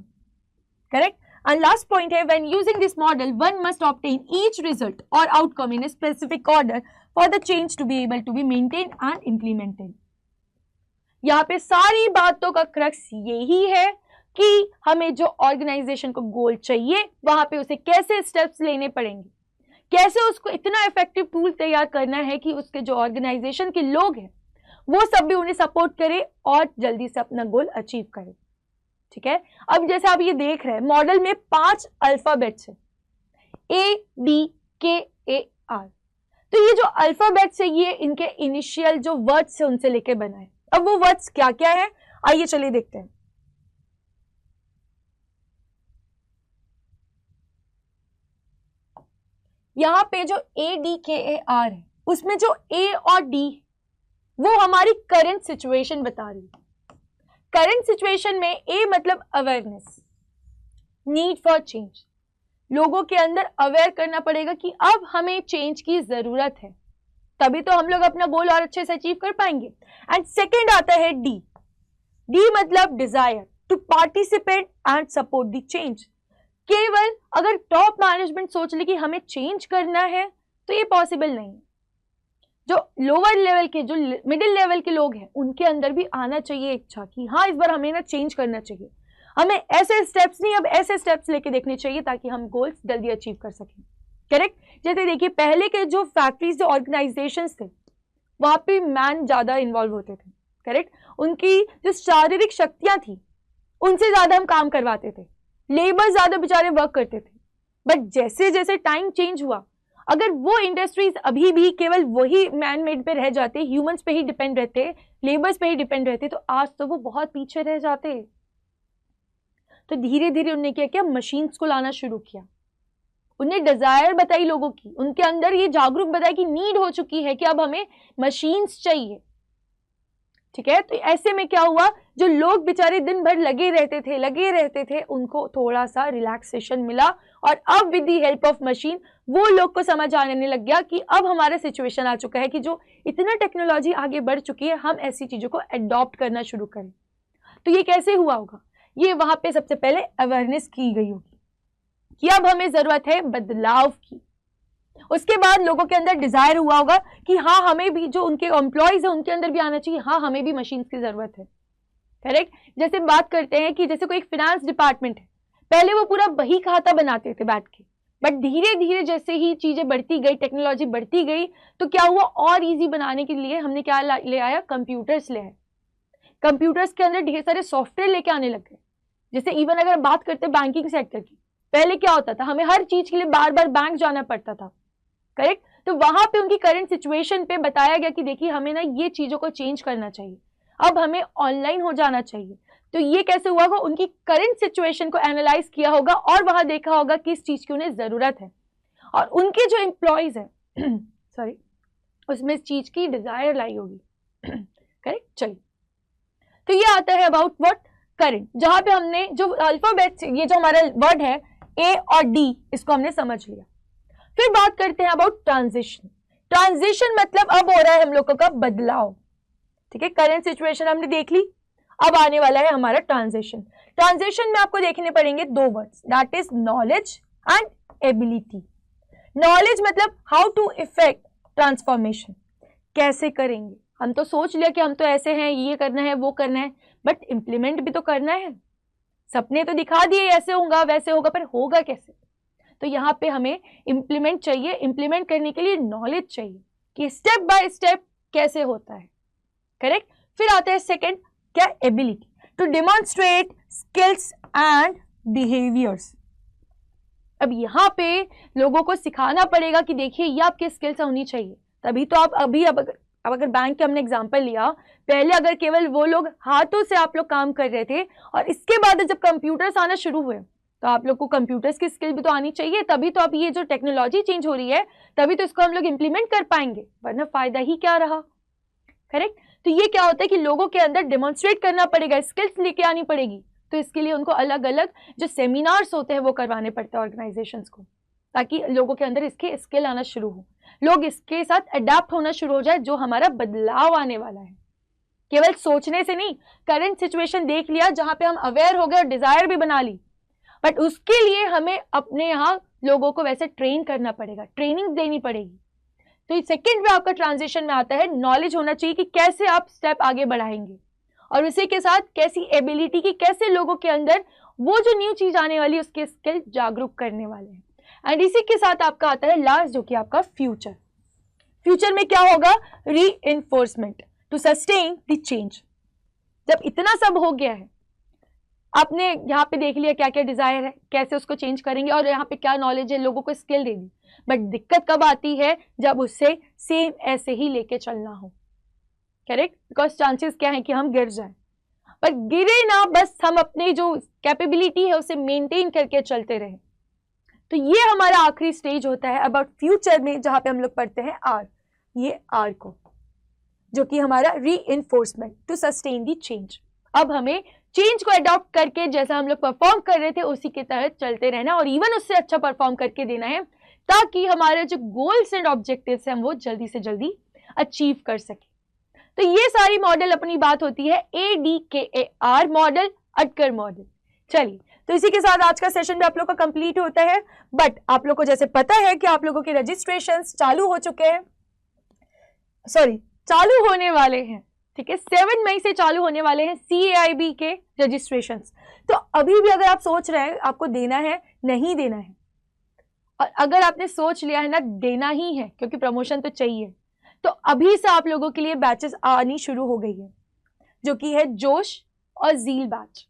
correct. And last point है, when using this model one must obtain each result or outcome in a specific order for the change to be able to be maintain and implemented. यहाँ पे सारी बातों का crux यही है कि हमें जो ऑर्गेनाइजेशन को गोल चाहिए वहां पे उसे कैसे स्टेप्स लेने पड़ेंगे, कैसे उसको इतना इफेक्टिव टूल तैयार करना है कि उसके जो ऑर्गेनाइजेशन के लोग हैं वो सब भी उन्हें सपोर्ट करे और जल्दी से अपना गोल अचीव करे, ठीक है। अब जैसे आप ये देख रहे हैं, मॉडल में 5 अल्फाबेट्स है, ADKAR। तो ये जो अल्फाबेट्स है ये इनके इनिशियल जो वर्ड्स है उनसे लेके बना है। अब वो वर्ड्स क्या क्या है, आइए चलिए देखते हैं। यहाँ पे जो ADKAR है उसमें जो A और D वो हमारी करंट सिचुएशन बता रही है। करंट सिचुएशन में A मतलब अवेयरनेस, नीड फॉर चेंज, लोगों के अंदर अवेयर करना पड़ेगा कि अब हमें चेंज की जरूरत है, तभी तो हम लोग अपना गोल और अच्छे से अचीव कर पाएंगे। एंड सेकेंड आता है D। D मतलब desire to participate and support the change. केवल अगर टॉप मैनेजमेंट सोच ले कि हमें चेंज करना है तो ये पॉसिबल नहीं है। जो लोअर लेवल के, जो मिडिल लेवल के लोग हैं, उनके अंदर भी आना चाहिए इच्छा कि हाँ इस बार हमें ना चेंज करना चाहिए, हमें ऐसे स्टेप्स नहीं अब ऐसे स्टेप्स लेके देखने चाहिए ताकि हम गोल्स जल्दी अचीव कर सकें, करेक्ट। जैसे देखिए पहले के जो फैक्ट्रीज, जो ऑर्गेनाइजेशंस थे, वहां पे मैन ज्यादा इन्वॉल्व होते थे, करेक्ट। उनकी जो शारीरिक शक्तियां थी उनसे ज्यादा हम काम करवाते थे, लेबर ज्यादा बेचारे वर्क करते थे, बट जैसे जैसे टाइम चेंज हुआ, अगर वो इंडस्ट्रीज अभी भी केवल वही मैन मेड पे रह जाते, ह्यूमंस पे ही डिपेंड रहते, लेबर्स पे ही डिपेंड रहते, तो आज तो वो बहुत पीछे रह जाते। तो धीरे धीरे उन्होंने क्या किया, मशीन्स को लाना शुरू किया। उन्हें डिजायर बताई लोगों की, उनके अंदर ये जागरूक बताया कि नीड हो चुकी है कि अब हमें मशीन्स चाहिए। ठीक है, तो ऐसे में क्या हुआ, जो लोग बेचारे दिन भर लगे रहते थे, उनको थोड़ा सा रिलैक्सेशन मिला। और अब with the help of machine वो लोग को समझ आने लग गया कि अब हमारा सिचुएशन आ चुका है कि जो इतना टेक्नोलॉजी आगे बढ़ चुकी है, हम ऐसी चीजों को अडॉप्ट करना शुरू करें। तो ये कैसे हुआ होगा, ये वहां पे सबसे पहले अवेयरनेस की गई होगी कि अब हमें जरूरत है बदलाव की। उसके बाद लोगों के अंदर डिजायर हुआ होगा कि हाँ, हमें भी, जो उनके एम्प्लॉयज है उनके अंदर भी आना चाहिए, हाँ हमें भी मशीन्स की जरूरत है। करेक्ट। जैसे बात करते हैं कि जैसे कोई एक फिनेंस डिपार्टमेंट है, पहले वो पूरा बही खाता बनाते थे बैठ के, बट धीरे धीरे जैसे ही चीजें बढ़ती गई, टेक्नोलॉजी बढ़ती गई, तो क्या हुआ, और इजी बनाने के लिए हमने क्या ले आया, कंप्यूटर्स ले आए। कंप्यूटर्स के अंदर ढेर सारे सॉफ्टवेयर लेके आने लग गए। जैसे इवन अगर बात करते हैं बैंकिंग सेक्टर की, पहले क्या होता था, हमें हर चीज के लिए बार बार बैंक जाना पड़ता था। करेक्ट। तो वहां पे उनकी करंट सिचुएशन पे बताया गया कि देखिए हमें ना ये चीजों को चेंज करना चाहिए, अब हमें ऑनलाइन हो जाना चाहिए। तो ये कैसे हुआ होगा, उनकी करंट सिचुएशन को एनालाइज किया होगा और वहां देखा होगा किस चीज की उन्हें जरूरत है, और उनके जो एम्प्लॉयज हैं सॉरी, उसमें इस चीज की डिजायर लाई होगी। करेक्ट। चलिए, तो ये आता है अबाउट व्हाट, करंट, जहां पे हमने जो अल्फाबेट, ये जो हमारा वर्ड है ए और डी, इसको हमने समझ लिया। फिर बात करते हैं अबाउट ट्रांजिशन। ट्रांजिशन मतलब अब हो रहा है हम लोगों का बदलाव। ठीक है, करंट सिचुएशन हमने देख ली, अब आने वाला है हमारा ट्रांजिशन। ट्रांजिशन में आपको देखने पड़ेंगे दो words, that is knowledge and ability. Knowledge मतलब हाउ टू इफेक्ट ट्रांसफॉर्मेशन, कैसे करेंगे। हम तो सोच लिया कि हम तो ऐसे हैं, ये करना है वो करना है, बट इंप्लीमेंट भी तो करना है। सपने तो दिखा दिए ऐसे होगा वैसे होगा, पर होगा कैसे। तो यहाँ पे हमें इंप्लीमेंट चाहिए, इंप्लीमेंट करने के लिए नॉलेज चाहिए कि स्टेप बाय स्टेप कैसे होता है। करेक्ट। फिर आता है सेकंड, क्या, ability, to demonstrate skills and behaviours. अब यहाँ पे लोगों को सिखाना पड़ेगा कि देखिए ये आपके स्किल्स होनी चाहिए, तभी तो आप अब अगर बैंक के हमने एग्जांपल लिया, पहले अगर केवल वो लोग हाथों से आप लोग काम कर रहे थे, और इसके बाद जब कंप्यूटर्स आना शुरू हुए, तो आप लोग को कंप्यूटर्स की स्किल भी तो आनी चाहिए, तभी तो अब ये जो टेक्नोलॉजी चेंज हो रही है, तभी तो इसको हम लोग इंप्लीमेंट कर पाएंगे, वरना फायदा ही क्या रहा। करेक्ट। तो ये क्या होता है कि लोगों के अंदर डेमोन्स्ट्रेट करना पड़ेगा, स्किल्स लेके आनी पड़ेगी। तो इसके लिए उनको अलग अलग जो सेमिनार्स होते हैं वो करवाने पड़ते हैं ऑर्गेनाइजेशंस को, ताकि लोगों के अंदर इसके स्किल आना शुरू हो, लोग इसके साथ अडेप्ट होना शुरू हो जाए, जो हमारा बदलाव आने वाला है। केवल सोचने से नहीं, करंट सिचुएशन देख लिया जहां पे हम अवेयर हो गए और डिजायर भी बना ली, बट उसके लिए हमें अपने यहाँ लोगों को वैसे ट्रेन करना पड़ेगा, ट्रेनिंग देनी पड़ेगी। तो सेकंड में आपका ट्रांजिशन में आता है नॉलेज होना चाहिए कि कैसे आप स्टेप आगे बढ़ाएंगे, और उसी के साथ कैसी एबिलिटी की, कैसे लोगों के अंदर वो जो न्यू चीज आने वाली उसके स्किल जागरूक करने वाले हैं। एंड इसी के साथ आपका आता है लास्ट, जो कि आपका फ्यूचर। फ्यूचर में क्या होगा, reinforcement to sustain the change. जब इतना सब हो गया है, आपने यहाँ पे देख लिया क्या क्या डिजायर है, कैसे उसको चेंज करेंगे, और यहाँ पे क्या नॉलेज है, लोगों को स्किल दे दी, बट दिक्कत कब आती है, जब उससे सेम ऐसे ही लेके चलना हो। करेक्ट। बिकॉज चांसेस क्या है कि हम गिर जाएं, पर गिरे ना, बस हम अपने जो कैपेबिलिटी है उसे मेंटेन करके चलते रहे। तो ये हमारा आखिरी स्टेज होता है अबाउट फ्यूचर में, जहां पे हम लोग पढ़ते हैं आर, ये आर को, जो कि हमारा reinforcement to sustain the change. अब हमें चेंज को अडॉप्ट करके जैसा हम लोग परफॉर्म कर रहे थे उसी के तहत चलते रहना, और इवन उससे अच्छा परफॉर्म करके देना है, ताकि हमारे जो गोल्स एंड ऑब्जेक्टिव्स हैं वो जल्दी से जल्दी अचीव कर सके। तो ये सारी मॉडल अपनी बात होती है ADKAR मॉडल, अटकर मॉडल। चलिए, तो इसी के साथ आज का सेशन भी आप लोग का कंप्लीट होता है। बट आप लोग को जैसे पता है कि आप लोगों के रजिस्ट्रेशंस चालू हो चुके हैं, सॉरी चालू होने वाले हैं। ठीक है, 7 मई से चालू होने वाले हैं CAIB के रजिस्ट्रेशंस। तो अभी भी अगर आप सोच रहे हैं आपको देना है नहीं देना है, और अगर आपने सोच लिया है ना देना ही है क्योंकि प्रमोशन तो चाहिए, तो अभी से आप लोगों के लिए बैचेस आनी शुरू हो गई है, जो कि है जोश और जील बैच।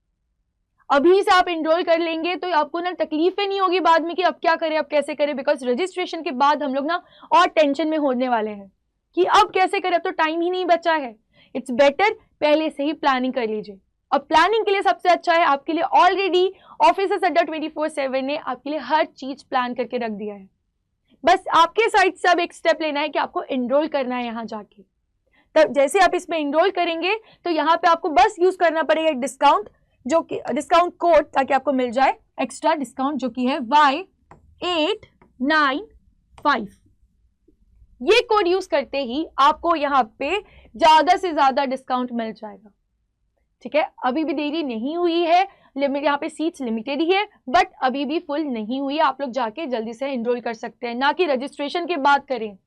अभी से आप इनरोल कर लेंगे तो आपको ना तकलीफें नहीं होगी बाद में कि अब क्या करें, अब कैसे करें, बिकॉज रजिस्ट्रेशन के बाद हम लोग ना और टेंशन में होने वाले हैं कि अब कैसे करें, अब तो टाइम ही नहीं बचा है। इट्स बेटर पहले से ही प्लानिंग कर लीजिए। अब प्लानिंग के लिए सबसे अच्छा है आपके लिए ऑलरेडी ऑफिसर्स अड्डा 24/7 ने आपके लिए हर चीज प्लान करके रख दिया है। बस आपके साइड से अब एक स्टेप लेना है कि आपको इनरोल करना है यहाँ जाके। तब जैसे आप इसमें इनरोल करेंगे तो यहाँ पे आपको बस यूज करना पड़ेगा एक डिस्काउंट, जो कि डिस्काउंट कोड, ताकि आपको मिल जाए एक्स्ट्रा डिस्काउंट जो कि है Y895। ये कोड यूज करते ही आपको यहाँ पे ज्यादा से ज्यादा डिस्काउंट मिल जाएगा। ठीक है, अभी भी देरी नहीं हुई है, लिमिट यहाँ पे सीट्स लिमिटेड ही है, बट अभी भी फुल नहीं हुई है। आप लोग जाके जल्दी से एनरोल कर सकते हैं, ना कि रजिस्ट्रेशन के बाद करें।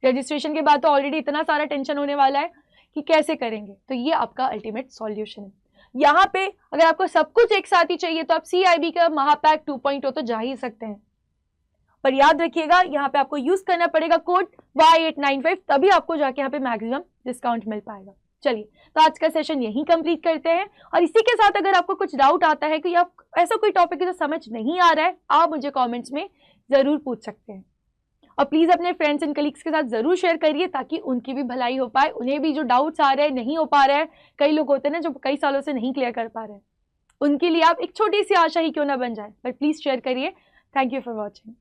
रजिस्ट्रेशन के बाद तो ऑलरेडी इतना सारा टेंशन होने वाला है कि कैसे करेंगे। तो ये आपका अल्टीमेट सॉल्यूशन है। यहाँ पे अगर आपको सब कुछ एक साथ ही चाहिए तो आप CIB का महापैक 2.0 तो जा ही सकते हैं, पर याद रखिएगा यहाँ पे आपको यूज करना पड़ेगा कोड Y895, तभी आपको जाके यहाँ पे मैक्सिमम डिस्काउंट मिल पाएगा। चलिए, तो आज का सेशन यहीं कंप्लीट करते हैं। और इसी के साथ अगर आपको कुछ डाउट आता है कि आप ऐसा कोई टॉपिक है जो समझ नहीं आ रहा है, आप मुझे कमेंट्स में जरूर पूछ सकते हैं। और प्लीज अपने फ्रेंड्स एंड कलीग्स के साथ जरूर शेयर करिए ताकि उनकी भी भलाई हो पाए, उन्हें भी जो डाउट्स आ रहे हैं, नहीं हो पा रहा है, कई लोग होते हैं ना जो कई सालों से नहीं क्लियर कर पा रहे हैं, उनके लिए आप एक छोटी सी आशा ही क्यों ना बन जाए, पर प्लीज शेयर करिए। Thank you for watching.